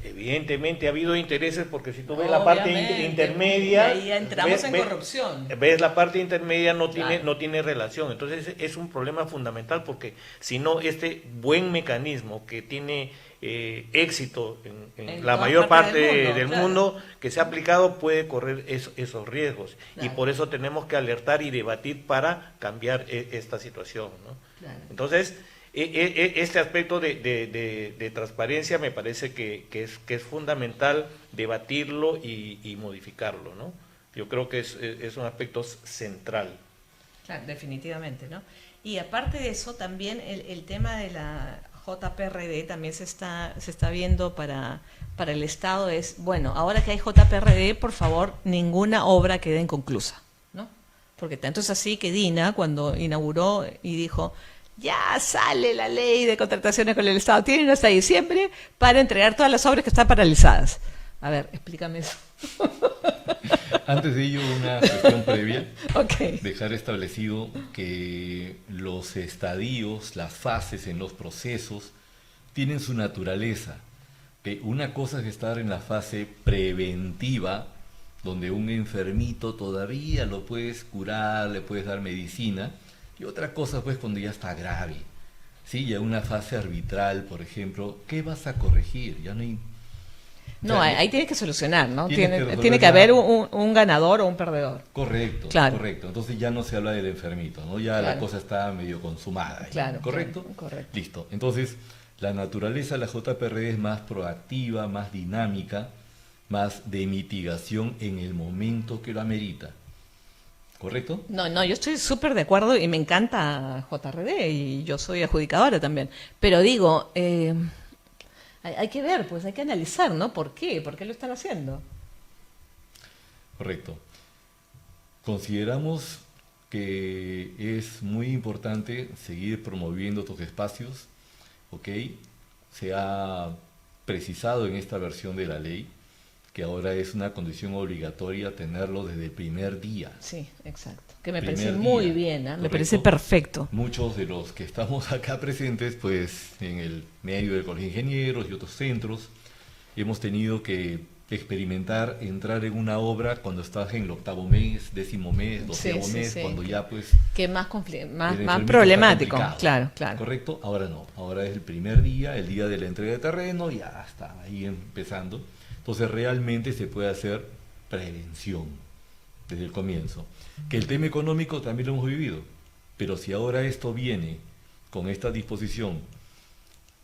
Evidentemente ha habido intereses, porque si tú ves la parte intermedia, ahí entramos en corrupción. Ves la parte intermedia no Claro. tiene relación. Entonces es un problema fundamental, porque si no, este buen mecanismo que tiene éxito en la todas mayor partes parte del claro. mundo que se ha aplicado, puede correr esos riesgos. Claro. Y por eso tenemos que alertar y debatir para cambiar esta situación, ¿no? Claro. Entonces, este aspecto de transparencia me parece que es fundamental debatirlo y modificarlo, ¿no? Yo creo que es un aspecto central. Claro, definitivamente, ¿no? Y aparte de eso, también el tema de la JPRD también se está viendo para el Estado es, bueno, ahora que hay JPRD, por favor, ninguna obra quede inconclusa, ¿no? Porque tanto es así que Dina, cuando inauguró y dijo, ya sale la ley de contrataciones con el Estado, tienen hasta diciembre para entregar todas las obras que están paralizadas. A ver, explícame eso. Antes de ello, una cuestión previa. Okay. Dejar establecido que los estadios, las fases en los procesos, tienen su naturaleza. Que una cosa es estar en la fase preventiva, donde un enfermito todavía lo puedes curar, le puedes dar medicina, y otra cosa pues cuando ya está grave. Sí, ya una fase arbitral, por ejemplo, ¿qué vas a corregir? Ya no hay... No, ahí tienes que solucionar, ¿no? Tienes Tiene que haber un ganador o un perdedor. Correcto, Claro. correcto. Entonces ya no se habla del enfermito, ¿no? Ya Claro. la cosa está medio consumada. ¿Ya? Claro, ¿Correcto? claro, correcto. Listo. Entonces, la naturaleza de la JPRD es más proactiva, más dinámica, más de mitigación en el momento que lo amerita. ¿Correcto? No, yo estoy súper de acuerdo y me encanta JRD y yo soy adjudicadora también. Pero digo, hay que ver, pues hay que analizar, ¿no? ¿Por qué? ¿Por qué lo están haciendo? Correcto. Consideramos que es muy importante seguir promoviendo estos espacios, ¿ok? Se ha precisado en esta versión de la ley que ahora es una condición obligatoria tenerlo desde el primer día. Sí, exacto. Que me Primer parece muy día, bien, me correcto. parece perfecto. Muchos de los que estamos acá presentes, pues en el medio del Colegio de Ingenieros y otros centros, hemos tenido que experimentar entrar en una obra cuando estás en el 8º mes, 10º mes, 12º Sí, mes, sí. cuando ya pues Que es más, el más enfriamiento problemático. está complicado. Claro, claro. ¿Correcto? Ahora no, ahora es el primer día, el día de la entrega de terreno, ya está ahí empezando. Entonces realmente se puede hacer prevención desde el comienzo. Que el tema económico también lo hemos vivido, pero si ahora esto viene con esta disposición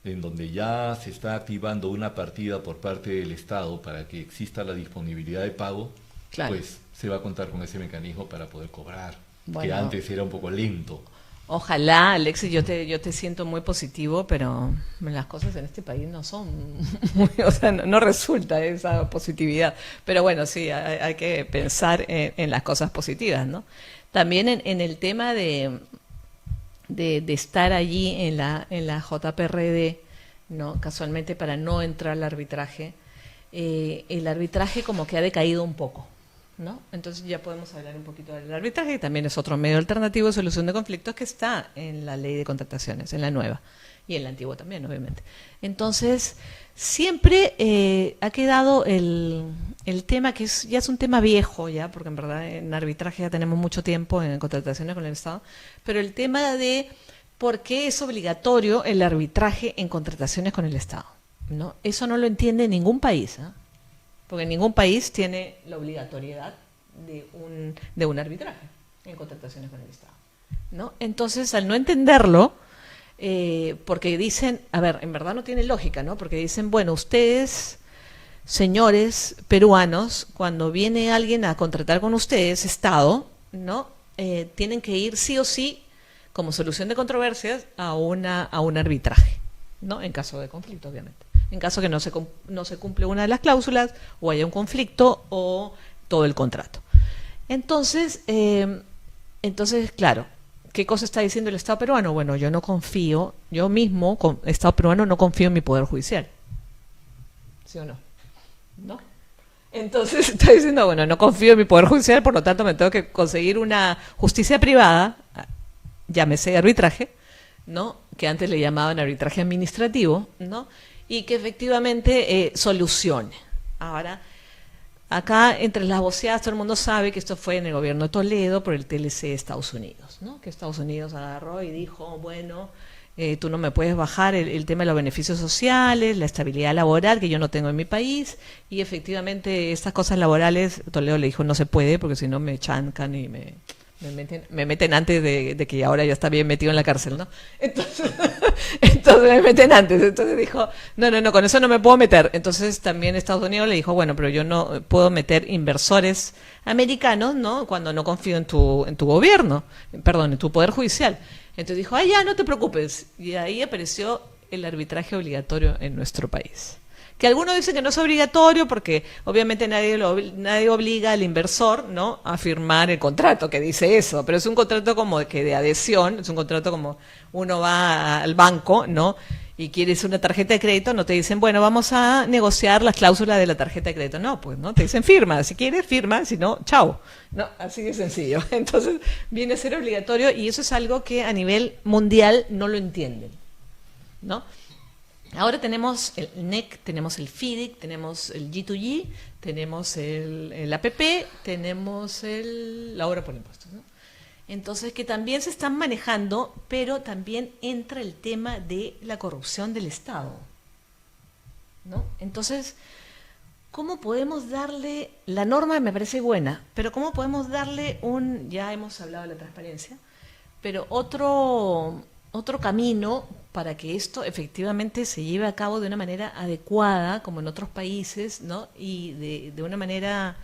en donde ya se está activando una partida por parte del Estado para que exista la disponibilidad de pago, Claro. pues se va a contar con ese mecanismo para poder cobrar, que Bueno. antes era un poco lento. Ojalá, Alexis, yo te siento muy positivo, pero las cosas en este país no son muy, o sea, no resulta esa positividad. Pero bueno, sí, hay que pensar en las cosas positivas, ¿no? También en el tema de estar allí en la JPRD, ¿no? Casualmente para no entrar al arbitraje, el arbitraje como que ha decaído un poco, ¿no? Entonces ya podemos hablar un poquito del arbitraje, que también es otro medio alternativo de solución de conflictos que está en la ley de contrataciones, en la nueva, y en la antigua también, obviamente. Entonces, siempre ha quedado el tema que ya es un tema viejo, ya, porque en verdad en arbitraje ya tenemos mucho tiempo en contrataciones con el Estado, pero el tema de por qué es obligatorio el arbitraje en contrataciones con el Estado, ¿no? Eso no lo entiende ningún país, ¿eh? Porque ningún país tiene la obligatoriedad de un arbitraje en contrataciones con el Estado, ¿no? Entonces, al no entenderlo, porque dicen, a ver, en verdad no tiene lógica, ¿no? Porque dicen, bueno, ustedes, señores peruanos, cuando viene alguien a contratar con ustedes, Estado, ¿no? Tienen que ir sí o sí, como solución de controversias, a un arbitraje, ¿no? En caso de conflicto, obviamente. En caso que no se cumple una de las cláusulas, o haya un conflicto, o todo el contrato. Entonces, claro, ¿qué cosa está diciendo el Estado peruano? Bueno, yo no confío, yo mismo, como Estado peruano, no confío en mi poder judicial. ¿Sí o no? ¿No? Entonces está diciendo, bueno, no confío en mi poder judicial, por lo tanto me tengo que conseguir una justicia privada, llámese arbitraje, ¿no? Que antes le llamaban arbitraje administrativo, ¿no? Y que efectivamente solucione. Ahora, acá entre las voceadas todo el mundo sabe que esto fue en el gobierno de Toledo por el TLC de Estados Unidos, ¿no? Que Estados Unidos agarró y dijo, bueno, tú no me puedes bajar el tema de los beneficios sociales, la estabilidad laboral que yo no tengo en mi país, y efectivamente estas cosas laborales, Toledo le dijo no se puede porque si no me chancan y me meten antes de que ahora ya está bien metido en la cárcel, ¿no? Entonces me meten antes. Entonces dijo, no, con eso no me puedo meter. Entonces también Estados Unidos le dijo, bueno, pero yo no puedo meter inversores americanos, ¿no? Cuando no confío en tu gobierno, perdón, en tu poder judicial. Entonces dijo, ya, no te preocupes. Y ahí apareció el arbitraje obligatorio en nuestro país. Que algunos dicen que no es obligatorio porque obviamente nadie obliga al inversor, ¿no?, a firmar el contrato que dice eso, pero es un contrato como que de adhesión, es un contrato como uno va al banco, ¿no?, y quieres una tarjeta de crédito, no te dicen, bueno, vamos a negociar las cláusulas de la tarjeta de crédito. No, pues no, te dicen firma, si quieres firma, si no, chao. No, así de sencillo. Entonces viene a ser obligatorio y eso es algo que a nivel mundial no lo entienden, ¿no? Ahora tenemos el NEC, tenemos el FIDIC, tenemos el G2G, tenemos el APP, tenemos la obra por impuestos, ¿no? Entonces, que también se están manejando, pero también entra el tema de la corrupción del Estado, ¿no? Entonces, ¿cómo podemos darle, la norma me parece buena, pero cómo podemos darle ya hemos hablado de la transparencia, pero otro camino para que esto efectivamente se lleve a cabo de una manera adecuada, como en otros países, ¿no? Y de una manera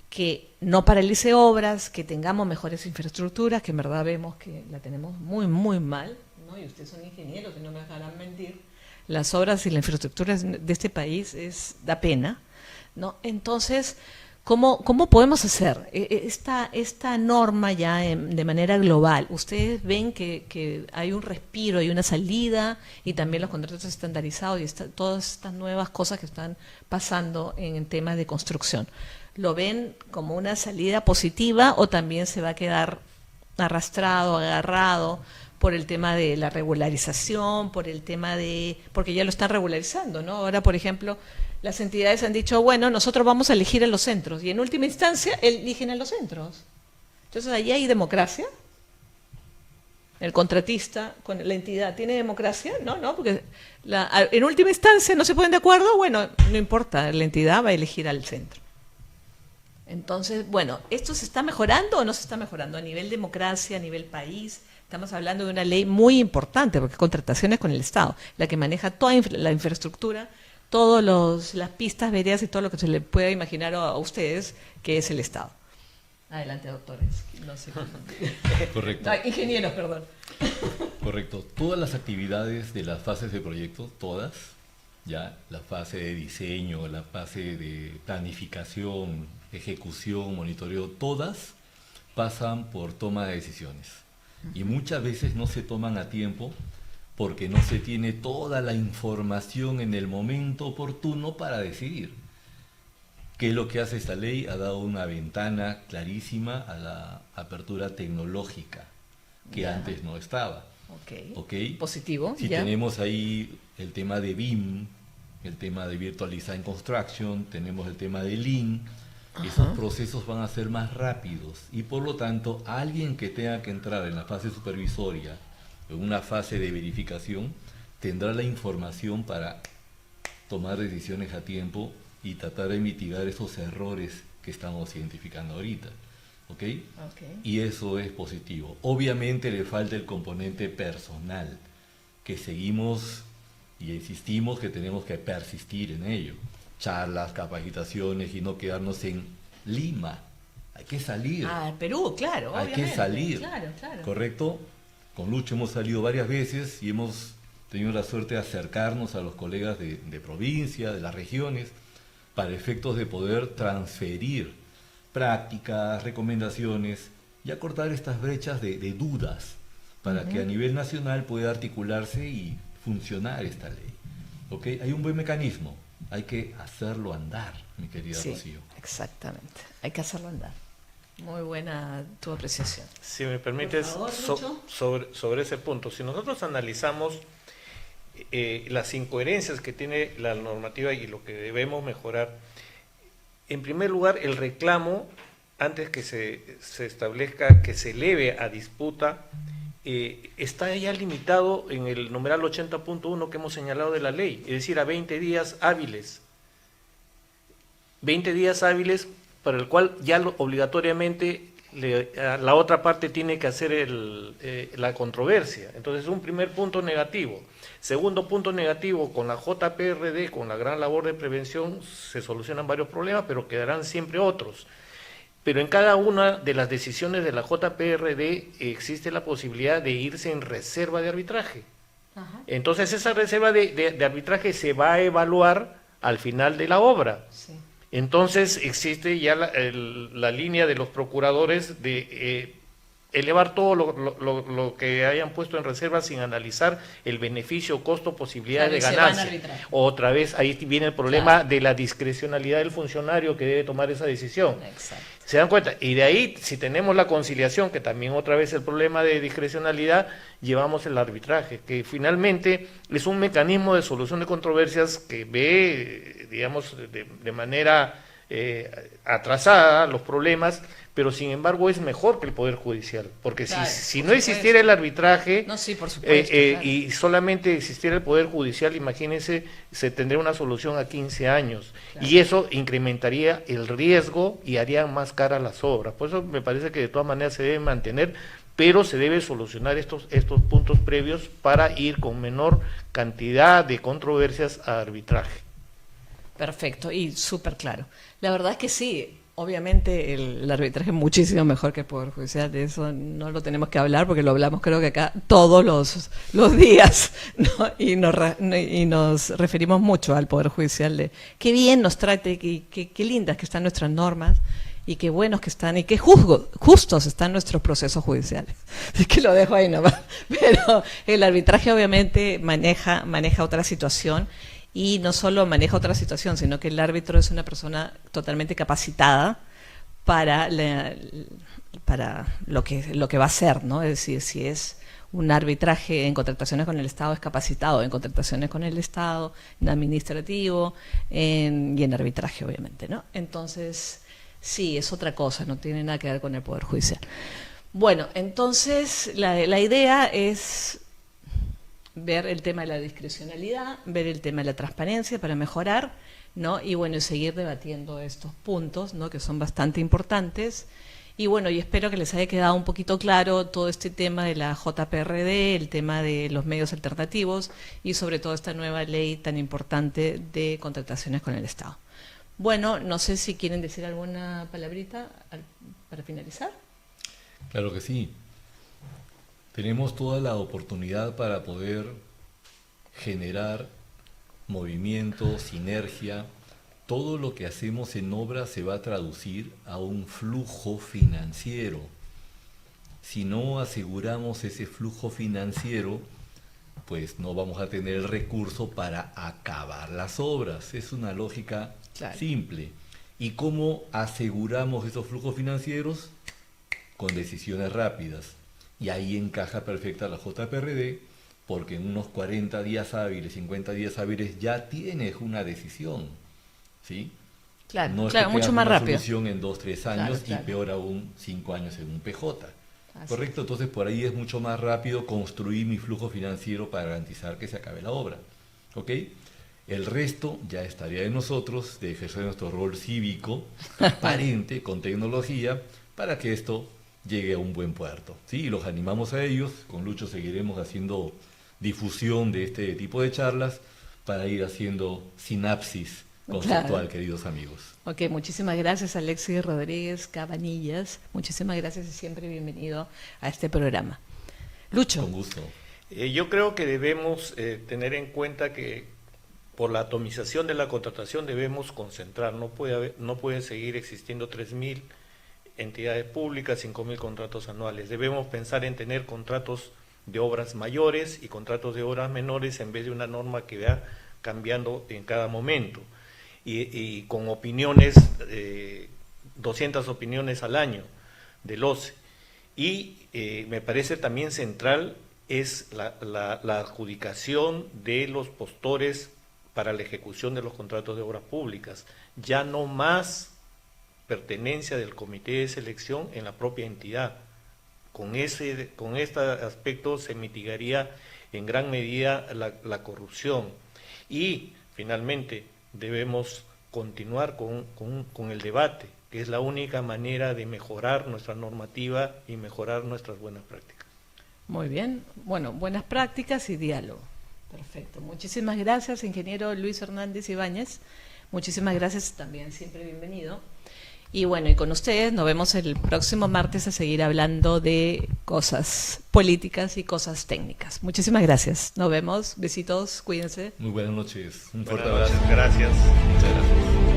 que no paralice obras, que tengamos mejores infraestructuras, que en verdad vemos que la tenemos muy, muy mal, ¿no? Y ustedes son ingenieros, que no me dejarán mentir. Las obras y la infraestructura de este país da pena, ¿no? Entonces, ¿Cómo podemos hacer esta norma ya de manera global? ¿Ustedes ven que hay un respiro, hay una salida y también los contratos estandarizados y todas estas nuevas cosas que están pasando en temas de construcción? ¿Lo ven como una salida positiva o también se va a quedar arrastrado, agarrado por el tema de la regularización, por el tema porque ya lo están regularizando, ¿no? Ahora, por ejemplo, las entidades han dicho, bueno, nosotros vamos a elegir en los centros, y en última instancia eligen en los centros. Entonces, ahí hay democracia. El contratista con la entidad, ¿tiene democracia? No, porque en última instancia no se ponen de acuerdo, bueno, no importa, la entidad va a elegir al centro. Entonces, bueno, ¿esto se está mejorando o no se está mejorando a nivel democracia, a nivel país? Estamos hablando de una ley muy importante, porque contrataciones con el Estado, la que maneja toda la infraestructura, todas las pistas, veredas y todo lo que se le pueda imaginar a ustedes, que es el Estado. Adelante, doctores. No sé cómo. Correcto. No, ingenieros, perdón. Correcto. Todas las actividades de las fases de proyecto, todas, ya, la fase de diseño, la fase de planificación, ejecución, monitoreo, todas pasan por toma de decisiones. Y muchas veces no se toman a tiempo porque no se tiene toda la información en el momento oportuno para decidir. ¿Qué es lo que hace esta ley? Ha dado una ventana clarísima a la apertura tecnológica que antes no estaba. Ok. Positivo. Si tenemos ahí el tema de BIM, el tema de Virtual Design Construction, tenemos el tema de Lean, esos procesos van a ser más rápidos y por lo tanto alguien que tenga que entrar en la fase supervisoria, en una fase de verificación, tendrá la información para tomar decisiones a tiempo y tratar de mitigar esos errores que estamos identificando ahorita. ¿Ok? Y eso es positivo. Obviamente le falta el componente personal, que seguimos y insistimos que tenemos que persistir en ello. Charlas, capacitaciones y no quedarnos en Lima. Hay que salir. Perú, claro. Hay que salir. Claro. ¿Correcto? Con Lucho hemos salido varias veces y hemos tenido la suerte de acercarnos a los colegas de provincia, de las regiones, para efectos de poder transferir prácticas, recomendaciones y acortar estas brechas de dudas para que a nivel nacional pueda articularse y funcionar esta ley. ¿Ok? Hay un buen mecanismo. Hay que hacerlo andar, mi querida Rocío. Exactamente. Hay que hacerlo andar. Muy buena tu apreciación. Si me permites, sobre ese punto, si nosotros analizamos las incoherencias que tiene la normativa y lo que debemos mejorar, en primer lugar, el reclamo, antes que se establezca que se eleve a disputa, está ya limitado en el numeral 80.1 que hemos señalado de la ley, es decir, a 20 días hábiles. 20 días hábiles para el cual ya obligatoriamente la otra parte tiene que hacer la controversia. Entonces, un primer punto negativo. Segundo punto negativo, con la JPRD, con la gran labor de prevención, se solucionan varios problemas, pero quedarán siempre otros. Pero en cada una de las decisiones de la JPRD existe la posibilidad de irse en reserva de arbitraje. Entonces esa reserva de arbitraje se va a evaluar al final de la obra. Entonces existe ya la línea de los procuradores de elevar todo lo que hayan puesto en reserva sin analizar el beneficio, costo, posibilidad de ganancia. Otra vez ahí viene el problema de la discrecionalidad del funcionario que debe tomar esa decisión. ¿Se dan cuenta? Y de ahí, si tenemos la conciliación, que también otra vez el problema de discrecionalidad, llevamos el arbitraje, que finalmente es un mecanismo de solución de controversias que ve, digamos, de manera atrasada los problemas, pero sin embargo es mejor que el Poder Judicial, porque si no existiera el arbitraje y solamente existiera el Poder Judicial, imagínense, se tendría una solución a 15 años, y eso incrementaría el riesgo y haría más caras las obras. Por eso me parece que de todas maneras se debe mantener, pero se debe solucionar estos puntos previos para ir con menor cantidad de controversias a arbitraje. Perfecto, y súper claro. La verdad es que sí, obviamente el arbitraje es muchísimo mejor que el Poder Judicial, de eso no lo tenemos que hablar porque lo hablamos creo que acá todos los días, ¿no? Y nos referimos mucho al Poder Judicial de qué bien nos trata y qué lindas que están nuestras normas y qué buenos que están y qué justos están nuestros procesos judiciales. Así que lo dejo ahí nomás. Pero el arbitraje obviamente maneja otra situación. Y no solo maneja otra situación, sino que el árbitro es una persona totalmente capacitada para lo que va a hacer, ¿no? Es decir, si es un arbitraje en contrataciones con el Estado, es capacitado en contrataciones con el Estado, en administrativo y en arbitraje, obviamente, ¿no? Entonces, sí, es otra cosa, no tiene nada que ver con el Poder Judicial. Bueno, entonces la idea es ver el tema de la discrecionalidad, ver el tema de la transparencia para mejorar, ¿no? Y bueno, seguir debatiendo estos puntos, ¿no? Que son bastante importantes. Y bueno, y espero que les haya quedado un poquito claro todo este tema de la JPRD, el tema de los medios alternativos y sobre todo esta nueva ley tan importante de contrataciones con el Estado. Bueno, no sé si quieren decir alguna palabrita para finalizar. Claro que sí. Tenemos toda la oportunidad para poder generar movimiento, sinergia. Todo lo que hacemos en obra se va a traducir a un flujo financiero. Si no aseguramos ese flujo financiero, pues no vamos a tener el recurso para acabar las obras. Es una lógica simple. ¿Y cómo aseguramos esos flujos financieros? Con decisiones rápidas. Y ahí encaja perfecta la JPRD, porque en unos 40 días hábiles, 50 días hábiles, ya tienes una decisión, ¿sí? Claro, no es claro, que mucho tengas más una rápido. solución en 2-3 años Claro. y peor aún 5 años en un PJ. Así. ¿Correcto? Entonces por ahí es mucho más rápido construir mi flujo financiero para garantizar que se acabe la obra. ¿Ok? El resto ya estaría de nosotros de ejercer nuestro rol cívico, transparente, con tecnología, para que esto llegue a un buen puerto. ¿Sí? Y los animamos a ellos. Con Lucho seguiremos haciendo difusión de este tipo de charlas para ir haciendo sinapsis conceptual, queridos amigos. Ok, muchísimas gracias Alexis Rodríguez Cabanillas. Muchísimas gracias y siempre bienvenido a este programa. Lucho. Con gusto. Yo creo que debemos tener en cuenta que por la atomización de la contratación debemos concentrar. No puede seguir existiendo 3.000 entidades públicas, 5.000 contratos anuales. Debemos pensar en tener contratos de obras mayores y contratos de obras menores en vez de una norma que va cambiando en cada momento y con opiniones, 200 opiniones al año del OCE. Y me parece también central es la adjudicación de los postores para la ejecución de los contratos de obras públicas. Ya no más pertenencia del comité de selección en la propia entidad. Con este aspecto se mitigaría en gran medida la corrupción. Y finalmente debemos continuar con el debate, que es la única manera de mejorar nuestra normativa y mejorar nuestras buenas prácticas. Muy bien. Bueno, buenas prácticas y diálogo. Perfecto. Muchísimas gracias, ingeniero Luis Hernández Ibáñez. Muchísimas gracias también, siempre bienvenido. Y bueno, y con ustedes nos vemos el próximo martes a seguir hablando de cosas políticas y cosas técnicas. Muchísimas gracias. Nos vemos. Besitos. Cuídense. Muy buenas noches. Un fuerte Buenas abrazo. noches. Gracias. Muchas gracias.